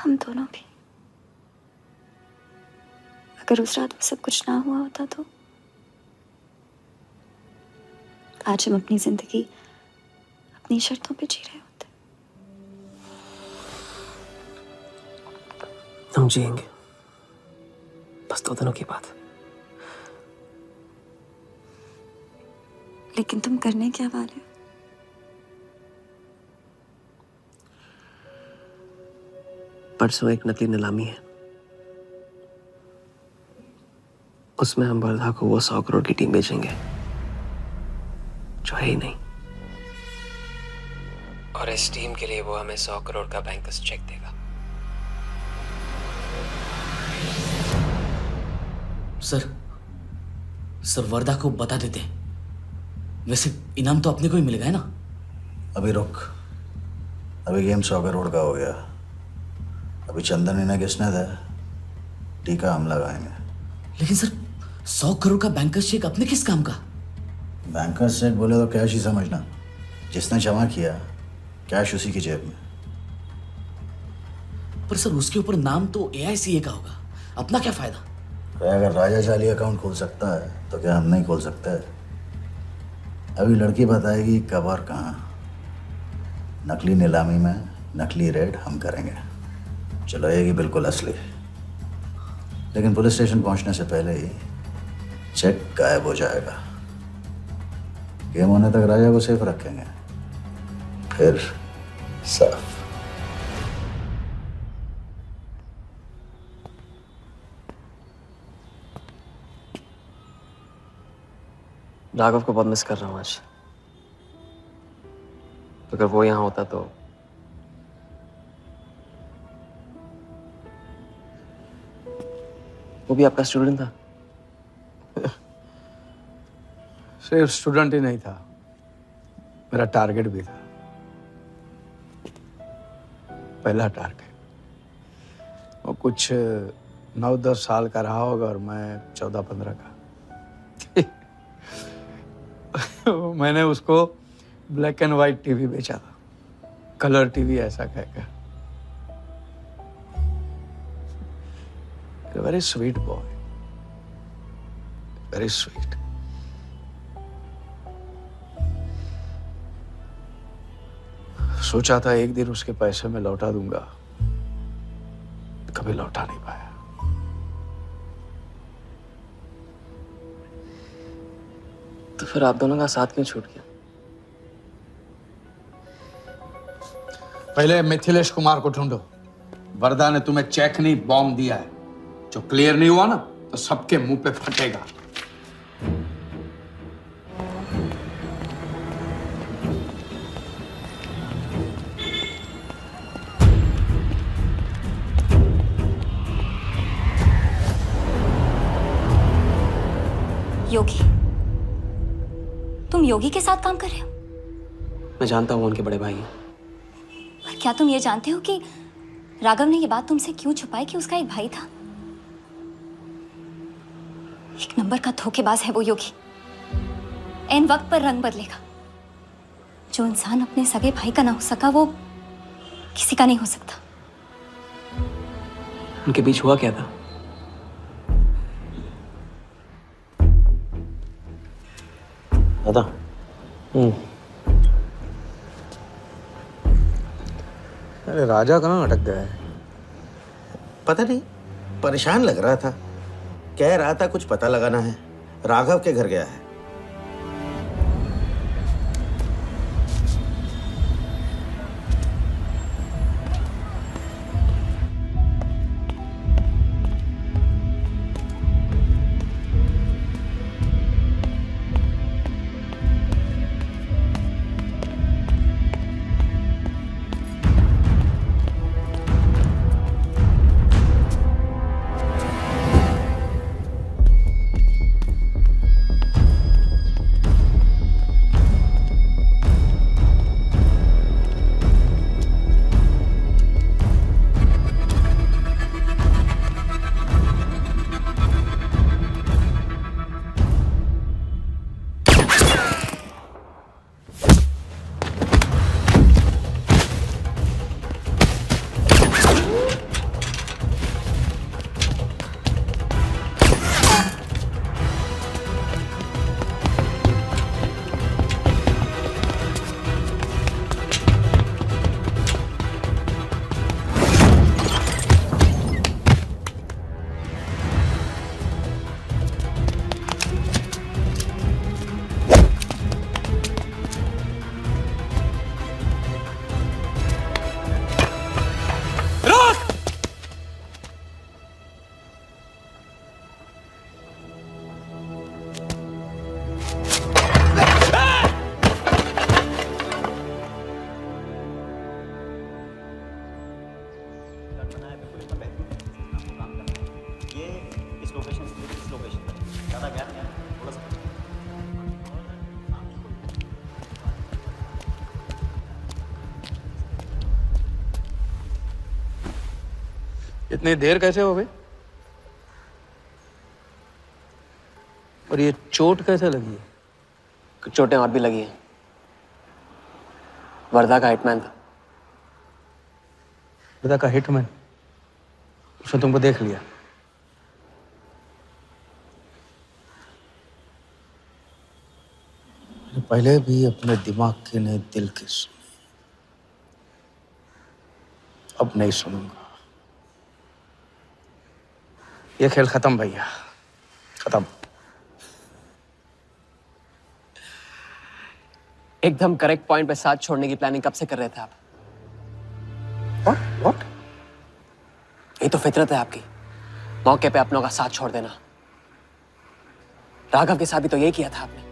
हम दोनों भी। अगर उस रात वो सब कुछ ना हुआ होता तो आज हम अपनी जिंदगी अपनी शर्तों पे जी रहे होते। हम जिएंगे, बस 2 दिनों की बात है। लेकिन तुम करने क्या वाले हो? परसों एक नकली नीलामी है, उसमें हम वर्धा को वो 100 करोड़ की टीम बेचेंगे जो है ही नहीं। और इस टीम के लिए वो हमें 100 करोड़ का बैंकर्स चेक देगा। सर वर्धा को बता देते। वैसे इनाम तो अपने को ही मिलेगा है ना? अभी रुक, अभी गेम 100 करोड़ का हो गया। अभी चंदन इन्हें किसने था, टीका हम लगाएंगे। लेकिन सर 100 करोड़ का बैंकर्स चेक अपने किस काम का? बैंकर्स चेक बोले तो कैश ही समझना। जिसने जमा किया कैश उसी की जेब में। पर सर उसके ऊपर नाम तो AICA का होगा, अपना क्या फायदा? अगर राजा चाली अकाउंट खोल सकता है तो क्या हम नहीं खोल सकते? अभी लड़की बताएगी कब और कहाँ। नकली नीलामी में नकली रेड हम करेंगे, चलाएगी बिल्कुल असली। लेकिन पुलिस स्टेशन पहुंचने से पहले ही चेक गायब हो जाएगा। गेम होने तक राजा को सेफ रखेंगे, फिर साफ। राघव को बहुत मिस कर रहा हूँ आज। अगर वो यहाँ होता तो वो भी आपका स्टूडेंट था। सिर्फ स्टूडेंट ही नहीं था, मेरा टारगेट भी था। पहला टारगेट। वो कुछ 9-10 साल का रहा होगा और मैं 14-15 का। मैंने उसको ब्लैक एंड वाइट टीवी बेचा था, कलर टीवी ऐसा कहकर। Very sweet boy, very sweet. सोचा था एक दिन उसके पैसे में लौटा दूंगा, कभी लौटा नहीं पाया। तो फिर आप दोनों का साथ क्यों छूट गया? पहले मिथिलेश कुमार को ढूंढो। वर्धा ने तुम्हें चेक नहीं बॉम्ब दिया है। जो क्लियर नहीं हुआ ना तो सबके मुंह पे फटेगा। योगी, तुम योगी के साथ काम कर रहे हो? मैं जानता हूँ उनके बड़े भाई हैं। और क्या तुम ये जानते हो कि राघव ने ये बात तुमसे क्यों छुपाई कि उसका एक भाई था? एक नंबर का धोखेबाज है वो योगी। एन वक्त पर रंग बदलेगा। जो इंसान अपने सगे भाई का ना हो सका वो किसी का नहीं हो सकता। उनके बीच हुआ क्या था? दादा। अरे राजा कहाँ अटक गया है? पता नहीं, परेशान लग रहा था। कह रहा था कुछ पता लगाना है। राघव के घर गया है। इतनी देर कैसे हो गई? और ये चोट कैसे लगी है? कुछ चोटें और भी लगी हैं। वर्धा का हिटमैन था। वर्धा का हिटमैन? उसने तुमको देख लिया? पहले भी अपने दिमाग की नहीं, दिल की सुनी। अब नहीं सुनूंगा। ये खेल खत्म भैया, खत्म। एकदम करेक्ट पॉइंट पे साथ छोड़ने की प्लानिंग कब से कर रहे थे आप? What? ये तो फितरत है आपकी, मौके पे अपनों का साथ छोड़ देना। राघव के साथ भी तो यही किया था आपने।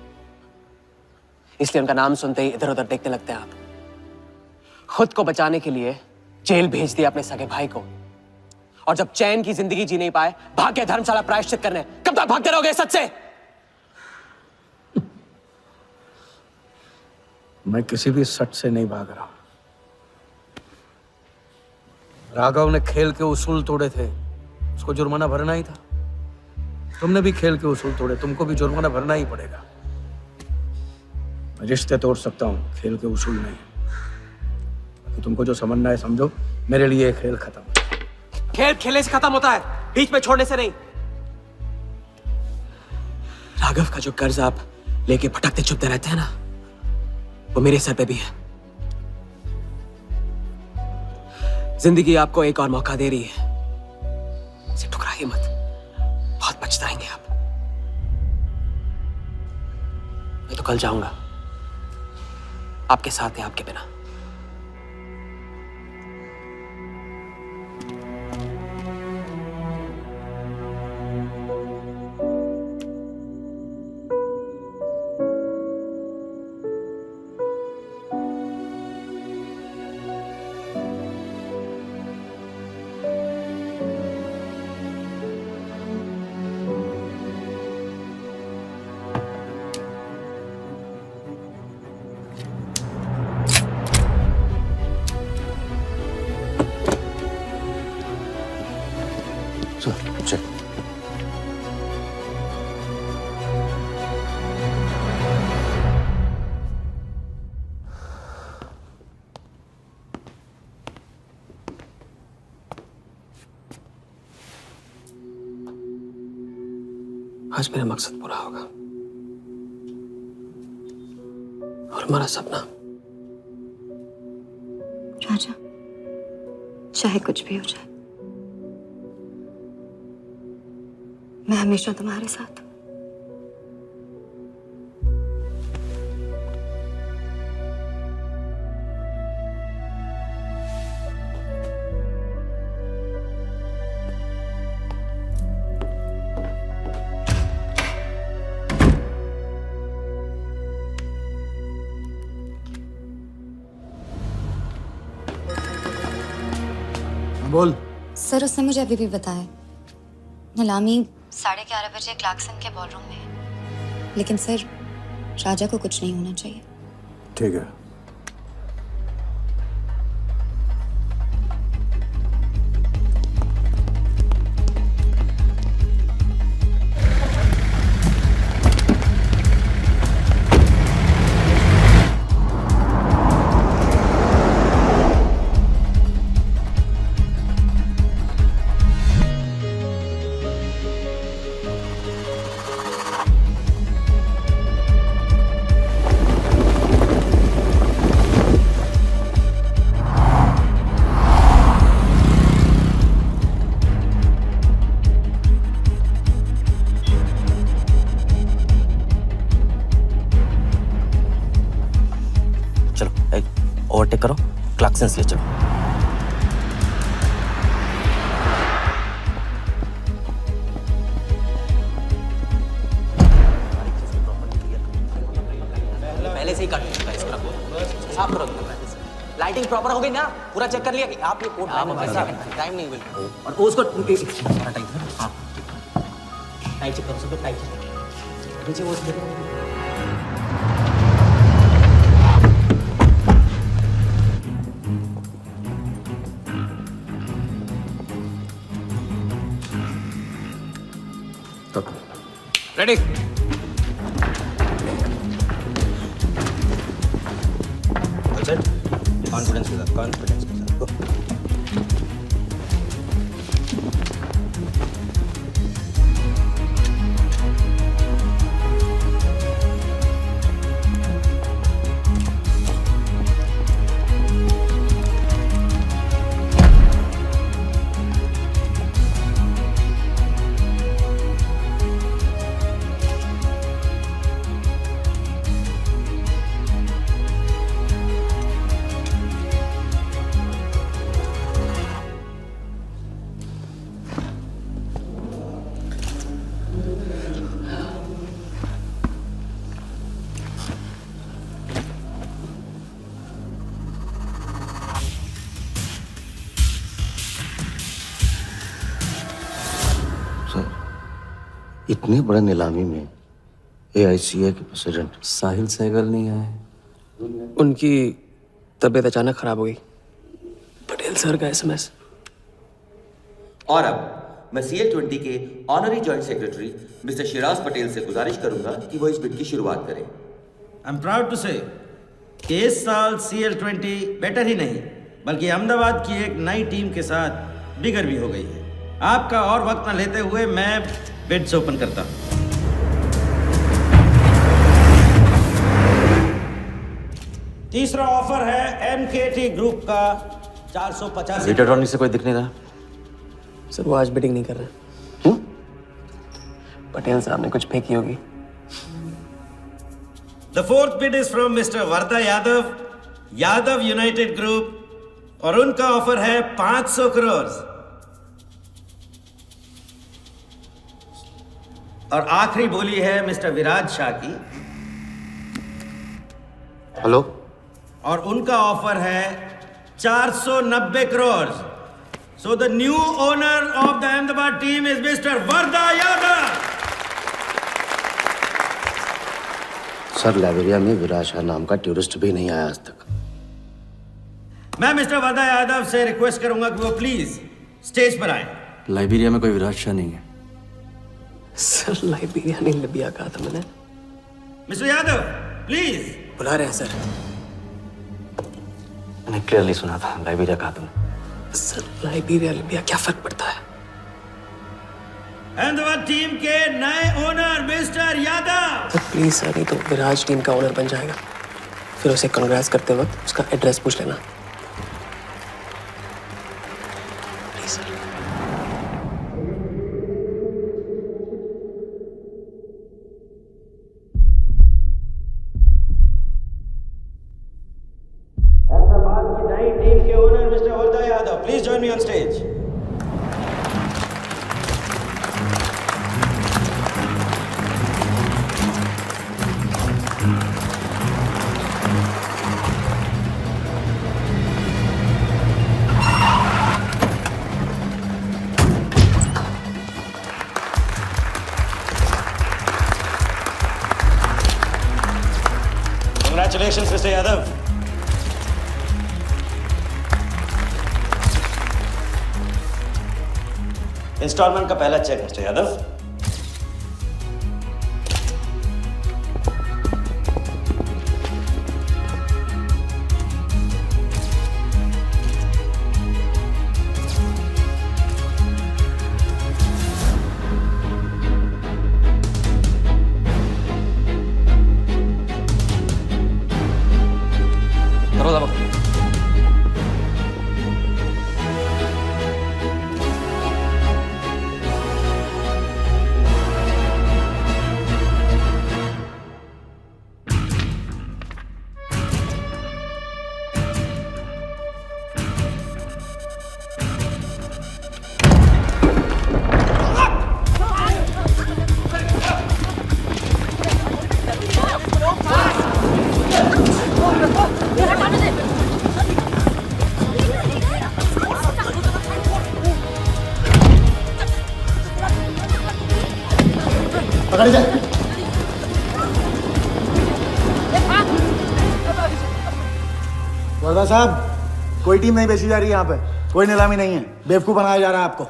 इसलिए उनका नाम सुनते ही इधर उधर देखने लगते हैं आप। खुद को बचाने के लिए जेल भेज दिया अपने सगे भाई को, और जब चैन की जिंदगी जी नहीं पाए भाग के धर्मशाला प्रायश्चित करने। कब तक भागते रहोगे सच से? मैं किसी भी सच से नहीं भाग रहा। राघव ने खेल के उसूल तोड़े थे, उसको जुर्माना भरना ही था। तुमने भी खेल के उसूल तोड़े, तुमको भी जुर्माना भरना ही पड़ेगा। मैं रिश्ते तोड़ सकता हूँ, खेल के उसूल नहीं। तुमको जो समझना है समझो, मेरे लिए खेल खत्म। खेल खेलने से खत्म होता है, बीच में छोड़ने से नहीं। राघव का जो कर्ज आप लेके भटकते चुपते रहते हैं ना, वो मेरे सर पे भी है। जिंदगी आपको एक और मौका दे रही है, इसे ठुकराइए मत, बहुत पछताएंगे आप। मैं तो कल जाऊंगा, आपके साथ है, आपके बिना। आज मेरा मकसद पूरा होगा और हमारा सपना। राजा, चाहे कुछ भी हो जाए, मैं हमेशा तुम्हारे साथ हूं। बोल। सर, उसने मुझे अभी भी बताया नीलामी 11:30 बजे क्लार्कसन के बॉलरूम में है। लेकिन सर, राजा को कुछ नहीं होना चाहिए। ठीक है। ओवरटेक करो, क्लार्कसन से चलो। पहले से ही काट चुका है इसका। साफ करो। लाइटिंग प्रॉपर हो गई ना? पूरा चेक कर लिया कि आप ये कोड टाइम नहीं मिल और उसको टाइम। हाँ, टाइम चेक करो, सब टाइम चेक नीचे वो रेडी। कॉन्फिडेंस के साथ, कॉन्फिडेंस के साथ। इतनी बड़े नीलामी में AICA के प्रेसिडेंट साहिल सहगल नहीं आए। उनकी तबीयत अचानक खराब हो गई। पटेल सर का SMS। और अब मैं CL20 के honorary joint secretary mister Shiraz Patel से गुजारिश करूंगा कि वो इस बिड की शुरुआत करें। आई एम प्राउड टू से कि इस साल CL20 बेटर ही नहीं बल्कि अहमदाबाद की एक नई टीम के साथ बिगर भी हो गई है। आपका और वक्त न लेते हुए मैं बिड्स ओपन करता हूं। तीसरा ऑफर है MKT ग्रुप का 450। विटेट्रॉनिक से कोई दिख नहीं रहा सर, वो आज बिडिंग नहीं कर रहे। पटेल साहब ने कुछ फेंकी होगी। The fourth bid is from mister Vardha Yadav, Yadav United group, और उनका ऑफर है 500 करोड़। और आखिरी बोली है मिस्टर विराज शाह की। हेलो। और उनका ऑफर है 490 crore. So the new owner of the Ahmedabad team is mister Vardha Yadav. Sir, Liberia में विराज शाह नाम का टूरिस्ट भी नहीं आया आज तक। मैं मिस्टर वर्धा यादव से रिक्वेस्ट करूंगा कि वो प्लीज स्टेज पर आए। लाइबेरिया में कोई विराज शाह नहीं है। सर, लाइबेरिया नहीं, लिबिया कहा था मैंने। Mister Yadav please. बुला रहे हैं सर। मैंने क्लियरली सुना था, लाइबेरिया कहा तुमने। सर, लाइबेरिया लिबिया क्या फर्क पड़ता है? अहमदाबाद टीम के नए owner mister Yadav. Sir please sir, नहीं तो विराज टीम का ओनर बन जाएगा। फिर उसे कांग्रेस करते वक्त उसका एड्रेस पूछ लेना। Please sir. अहमदाबाद की नई टीम के owner mister Vardha Yadav, please join me on stage. Congratulations, Mr. Yadav. Instalment का पहला चेक मिस्टर यादव। दरवाजा बंद। पकड़ जाए। वर्धा साहब, कोई टीम नहीं बेची जा रही है यहाँ पे, कोई नीलामी नहीं है, बेवकूफ बनाया जा रहा है आपको।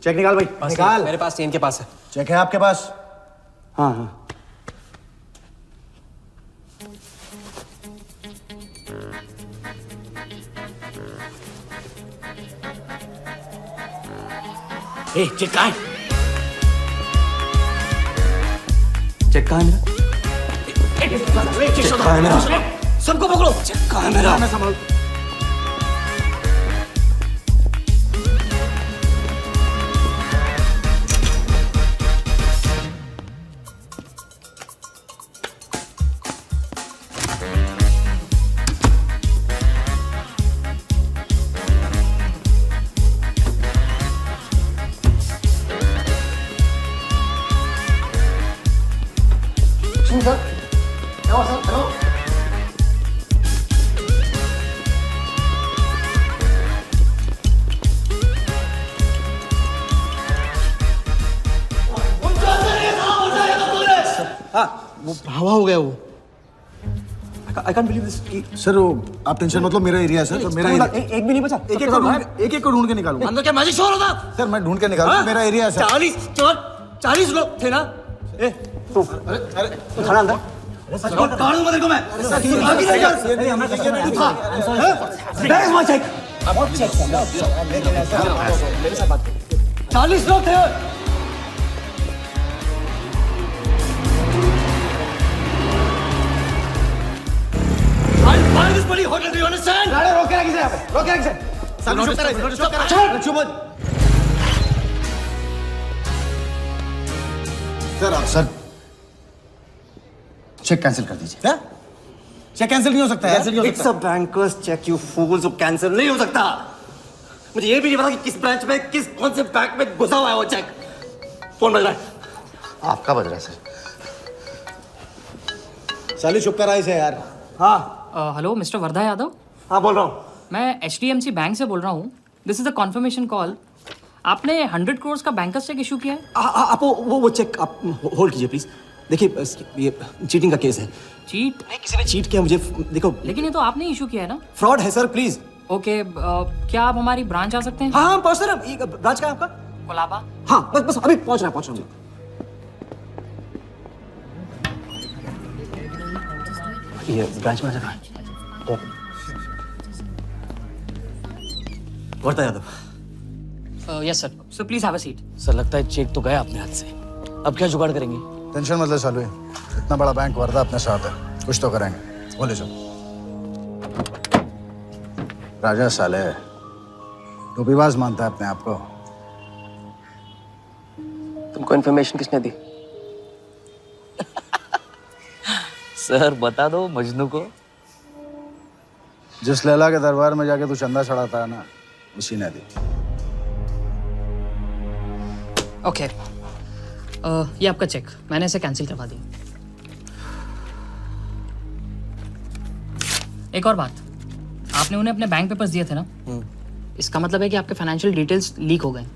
चेक निकाल भाई, निकाल। मेरे पास, इनके पास है। चेक है आपके पास? हाँ हाँ। चेक कहाँ है? चेक कहाँ है मेरा? चेक कहाँ है मेरा? सबको पकड़ो। चेक कहाँ है मेरा? मैं संभाल। Sir, hello sir, hello. हाँ, वो हवा हो गया वो। I can't believe this. Sir वो आप टेंशन मत लो, मेरा एरिया है सर, तो मेरा एरिया। एक भी नहीं बचा। एक को ढूंढ के निकालूंगा। अंदर क्या मैजिक शो हो रहा था? सर मैं ढूंढ के निकालूंगा, मेरा एरिया है सर। 40 लोग थे ना? अरे खड़ा अंदर। काट दूंगा तेरे को मैं। Where is my check? 40 लोग थे। I'll buy this bloody hotel, do you understand? रोक के रखिए यहाँ पे, रोक के रखिए। सर चेक कैंसिल कर दीजिए। क्या? चेक कैंसिल नहीं हो सकता है? It's a banker's check, you fools, वो कैंसिल नहीं हो सकता। मुझे ये भी नहीं पता कि किस ब्रांच में, कौन से बैंक में घुसा हुआ है वो चेक। फोन बज रहा है। आपका बज रहा है सर। साली चुप कर आई से यार। हाँ हेलो मिस्टर वर्धा यादव। हाँ बोल रहा हूँ। मैं HDMC बैंक से बोल रहा हूँ। This is a confirmation call. आपने 100 करोड़ का बैंकर्स चेक इशू किया है? आप वो चेक आप होल्ड कीजिए प्लीज। देखिए ये चीटिंग का केस है। चीट? नहीं, किसी ने चीट किया मुझे। देखो, लेकिन ये तो आपने इशू किया है ना? फ्रॉड है सर, प्लीज। ओके, क्या आप हमारी ब्रांच आ सकते हैं? हाँ पहुँच रहे हैं। ब्रांच का है आपका? कोलाबा। हाँ बस अभी पहुँच रहा हूँ। ये ब्रांच मैनेजर कहाँ है? Wardha Yadav, yes sir, so please have a seat. Sir लगता है चेक तो गया अपने हाथ से, अब क्या जुगाड़ करेंगे? टेंशन मत ले सालू, इतना बड़ा बैंक वर्दा अपने साथ है, कुछ तो करेंगे। बोले जो राजा साले टोपीबाज मानता है अपने आप को। तुमको इन्फॉर्मेशन किसने दी? सर बता दो मजनू को। जिस लैला के दरबार में जाके तू चंदा चढ़ाता है ना, उसी ने दी। ओके, ये आपका चेक, मैंने इसे कैंसिल करवा दिया। एक और बात, आपने उन्हें अपने बैंक पेपर्स दिए थे ना, इसका मतलब है कि आपके फाइनेंशियल डिटेल्स लीक हो गए।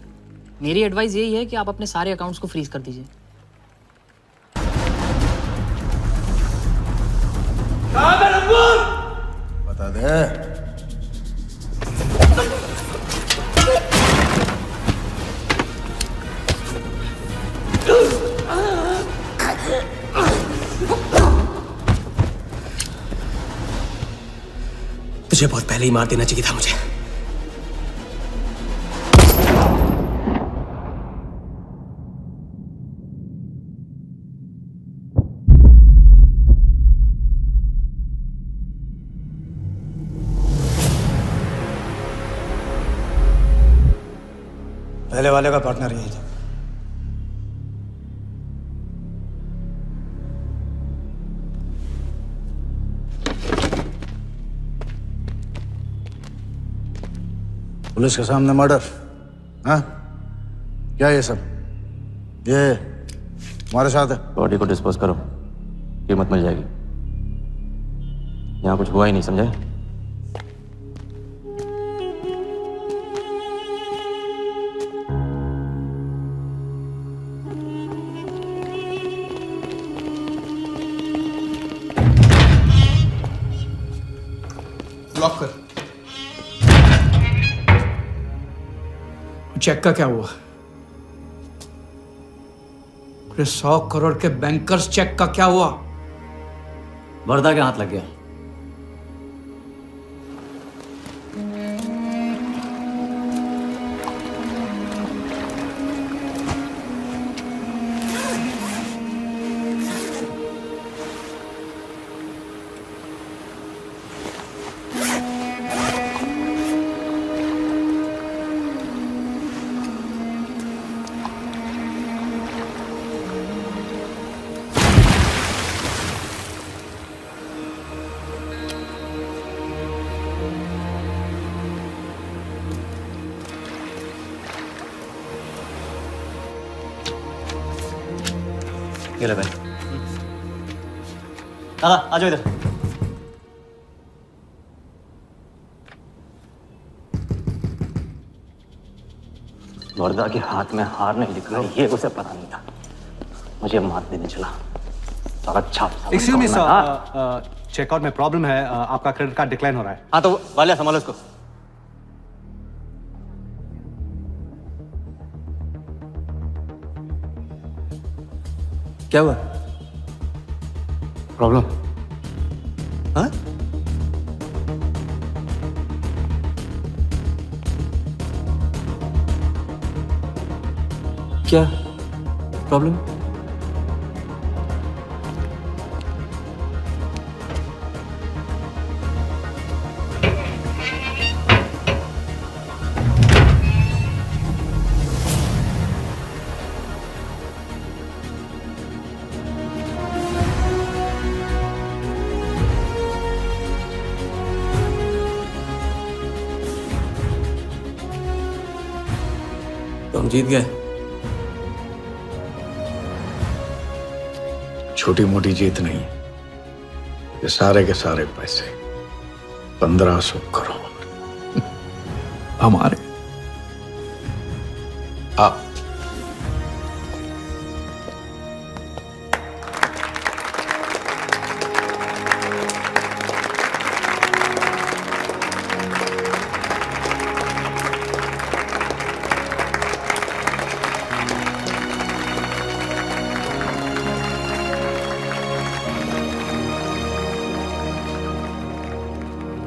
मेरी एडवाइस यही है कि आप अपने सारे अकाउंट्स को फ्रीज कर दीजिए। बता दे। तुझे बहुत पहले ही मार देना चाहिए था मुझे। पहले वाले का पार्टनर यही था। पुलिस के सामने मर्डर, हाँ? क्या ये सब? ये हमारे साथ है। बॉडी को डिस्पोज करो, कीमत मिल जाएगी। यहाँ कुछ हुआ ही नहीं, समझे? लॉक कर। चेक का क्या हुआ? 100 करोड़ के बैंकर्स चेक का क्या हुआ? वर्दा के हाथ लग गया। ये ले भाई। दादा आ जाओ इधर। वर्दा के हाथ में हार नहीं लिखा, ये उसे पता नहीं था। मुझे मात देने चला। साला छाप। एक्सक्यूज मी सर, चेकआउट में प्रॉब्लम है, आपका क्रेडिट कार्ड डिक्लाइन हो रहा है। हाँ तो वाले संभालो इसको। क्या हुआ? प्रॉब्लम? हाँ? क्या प्रॉब्लम? तुम जीत गए। छोटी मोटी जीत नहीं, ये सारे के सारे पैसे 1500 करोड़ हमारे। आप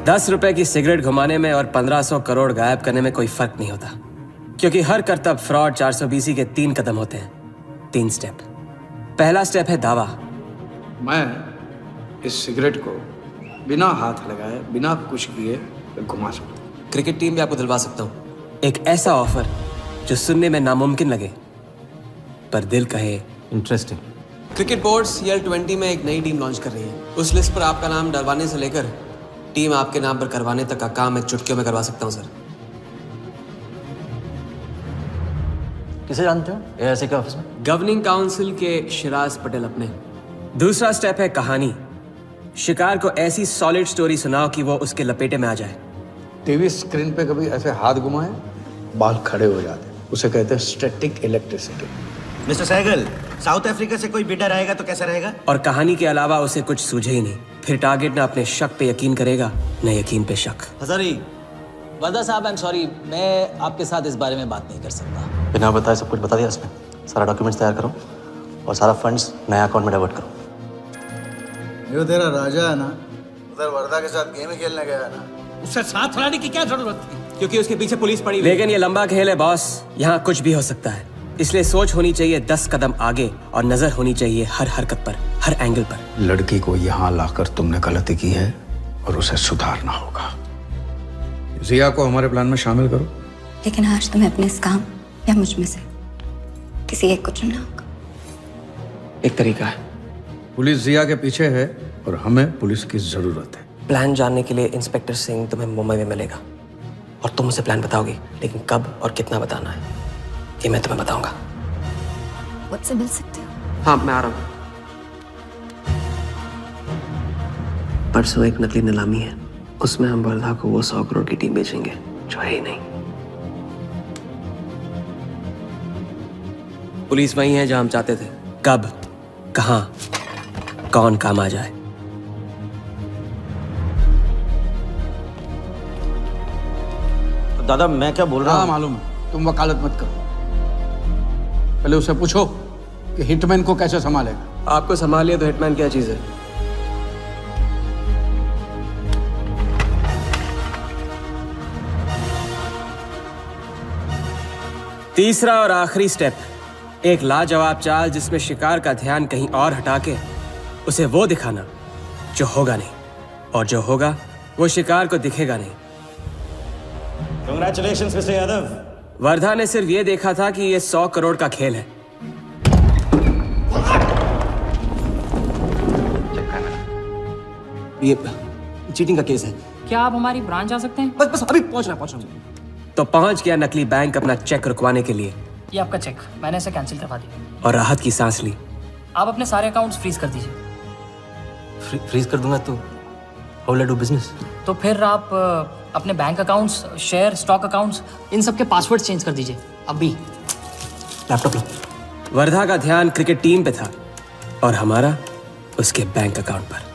₹10 की सिगरेट घुमाने में और 1500 करोड़ गायब करने में कोई फर्क नहीं होता। क्योंकि हर करतब फ्रॉड 420 के 3 कदम होते हैं, 3 स्टेप। पहला स्टेप है दावा। मैं इस सिगरेट को बिना हाथ लगाए, बिना कुछ किए घुमा सकता हूँ। क्रिकेट टीम भी आपको दिलवा सकता हूँ एक ऐसा ऑफर जो सुनने में नामुमकिन लगे पर दिल कहे इंटरेस्टिंग। क्रिकेट बोर्ड CL20 में एक नई टीम लॉन्च कर रही है। उस लिस्ट पर आपका नाम डलवाने से लेकर टीम आपके नाम पर करवाने तक का काम मैं चुटकियों में करवा सकता हूँ सर। किसे जानते हो AIC के ऑफिस में? गवर्निंग काउंसिल के शिराज पटेल अपने। दूसरा स्टेप है कहानी। शिकार को ऐसी सॉलिड स्टोरी सुनाओ कि वो उसके लपेटे में आ जाए। टीवी स्क्रीन पे कभी ऐसे हाथ घुमाए, बाल खड़े हो जाते, उसे कहते हैं static electricity. Mister Sehgal, South Africa से कोई बिडर आएगा तो कैसा रहेगा? और कहानी के अलावा उसे कुछ सूझे ही नहीं। फिर टारगेट न अपने शक पे यकीन करेगा, न यकीन पे शक। हजारी, वर्दा साहब आई एम सॉरी, मैं आपके साथ इस बारे में बात नहीं कर सकता। बिना बताए सब कुछ बता दिया इसमें। सारा डॉक्यूमेंट्स तैयार करो और सारा फंड्स नया अकाउंट में डाइवर्ट करो। जो तेरा राजा है ना, उधर वर्दा के साथ गेम ही खेलने गया है ना, उससे साथ रहने की क्या जरूरत थी? क्योंकि उसके पीछे पुलिस पड़ी। लेकिन ये लंबा खेल है बॉस, यहाँ कुछ भी हो सकता है। इसलिए सोच होनी चाहिए 10 कदम आगे और नजर होनी चाहिए हर हरकत पर, हर एंगल पर। लड़की को यहाँ लाकर तुमने गलती की है और उसे सुधारना होगा। जिया को हमारे प्लान में शामिल करो। लेकिन आज तुम्हें अपने इस काम या मुझ में से किसी एक को चुनना होगा। एक तरीका है। पुलिस जिया के पीछे है और हमें पुलिस की जरूरत है। प्लान जानने के लिए इंस्पेक्टर सिंह तुम्हें मुंबई में मिलेगा और तुम उसे प्लान बताओगी, लेकिन कब और कितना बताना है ये मैं तुम्हें बताऊंगा। मुझसे मिल सकते हो? हाँ, मैं आ रहा हूँ। परसों एक नकली नीलामी है, उसमें हम वर्धा को वो 100 करोड़ की टीम बेचेंगे जो है ही नहीं। पुलिस वही है जहां हम चाहते थे। कब, कहां, कौन काम आ जाए। तो दादा मैं क्या बोल रहा हूँ? मालूम है, तुम वकालत मत करो। पहले उसे पूछो कि हिटमैन को कैसे संभालेगा। आपको संभालिए तो हिटमैन क्या चीज है? तीसरा और आखिरी स्टेप, एक लाजवाब चाल जिसमें शिकार का ध्यान कहीं और हटा के उसे वो दिखाना जो होगा नहीं, और जो होगा वो शिकार को दिखेगा नहीं। Congratulations, mister Yadav. वर्धा ने सिर्फ ये देखा था कि ये 100 करोड़ का खेल है। ये चीटिंग का केस है। क्या आप हमारी ब्रांच आ सकते हैं? बस अभी पहुंच रहा हूं। तो पहुंच गया नकली बैंक अपना चेक रुकवाने के लिए। ये आपका चेक, मैंने इसे कैंसिल करवा दिया। और राहत की सांस ली। आप अपने सारे अकाउंट्स फ्रीज कर दीजिए। फ्रीज कर दूंगा तो how will I do business? तो फिर आप अपने bank accounts, share, stock accounts, इन सब के पासवर्ड चेंज कर दीजिए अभी। लैपटॉप लो। वर्धा का ध्यान क्रिकेट टीम पे था और हमारा उसके बैंक अकाउंट पर।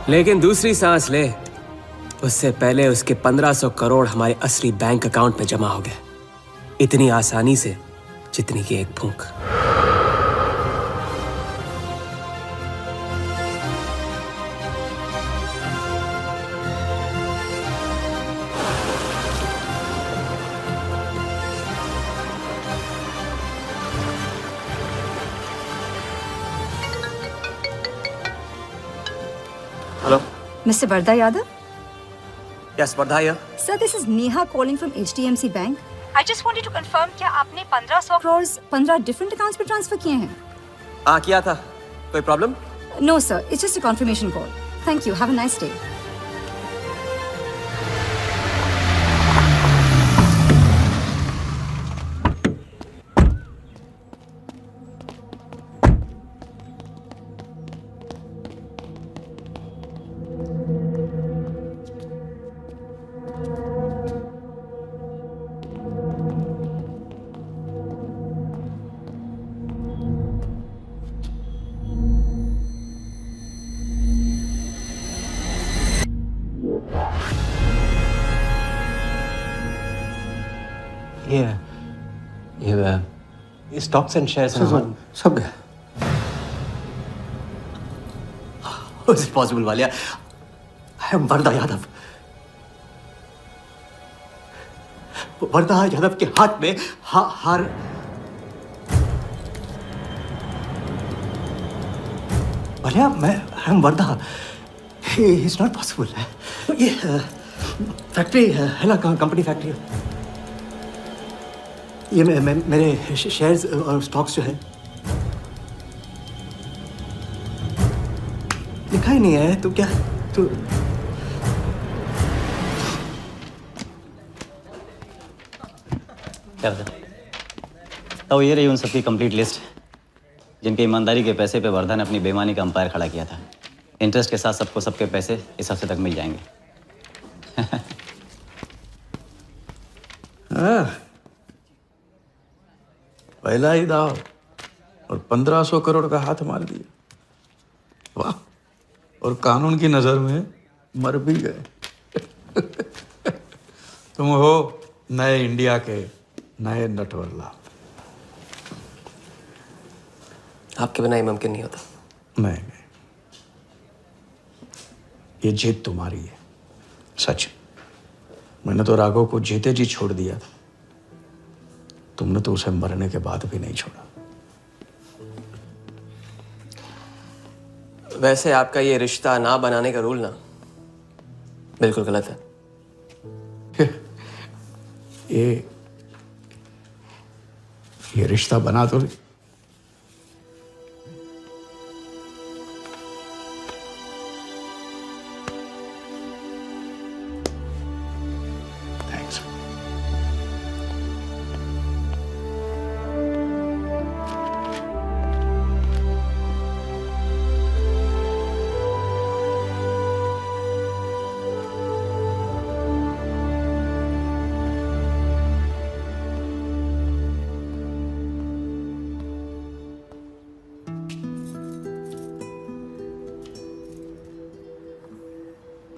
लेकिन दूसरी सांस ले उससे पहले उसके 1500 करोड़ हमारे असली बैंक अकाउंट में जमा हो गए, इतनी आसानी से जितनी कि एक फूंक। Hello. Mr. Varda Yadav? Yes, Varda here. Sir, this is Neha calling from HDMC Bank. I just wanted to confirm क्या आपने 1500 crores 15 different accounts पे ट्रांसफर किए हैं? किया था। कोई problem? No sir, it's just a confirmation call. Thank you. Have a nice day. ये stocks and shares सब गया। How is it possible, Walia? I am Wardha Yadav. Wardha Yadav के हाथ में हार। Walia, I am Wardha. It's not possible। ये फैक्ट्री है ना, कंपनी फैक्ट्री। ये मेरे शेयर्स और स्टॉक्स जो है लिखा ही नहीं है। तो क्या तू क्या बता? तो ये रही उन सबकी कंप्लीट लिस्ट जिनके ईमानदारी के पैसे पे वर्धा ने अपनी बेईमानी का अंपायर खड़ा किया था। इंटरेस्ट के साथ सबको सबके पैसे इस हफ्ते तक मिल जाएंगे। पहला ही दाव और 1500 करोड़ का हाथ मार दिया। वाह, और कानून की नजर में मर भी गए। तुम हो नए इंडिया के नए नटवरला। आपके बिना ये मुमकिन नहीं होता। नहीं, ये जीत तुम्हारी है, सच। मैंने तो राघव को जीते जी छोड़ दिया था, तुमने तो उसे मरने के बाद भी नहीं छोड़ा। वैसे आपका ये रिश्ता ना बनाने का रूल ना बिल्कुल गलत है। ये रिश्ता बना तो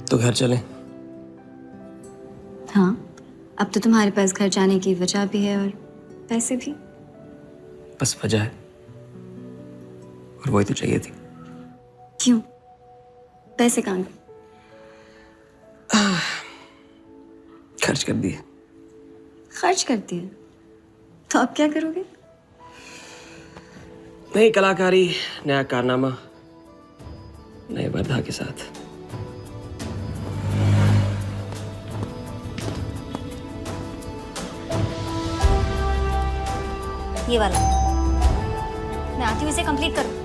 तो घर चलें। हाँ, अब तो तुम्हारे पास घर जाने की वजह भी है और पैसे भी। बस वजह है और वही तो चाहिए थी। क्यों? पैसे कहाँ गए? खर्च कर दिए। खर्च कर दिए? तो अब क्या करोगे? नई कलाकारी, नया कारनामा, नए वर्धा के साथ। ये वाला मैं आती हूँ, इसे कंप्लीट करो।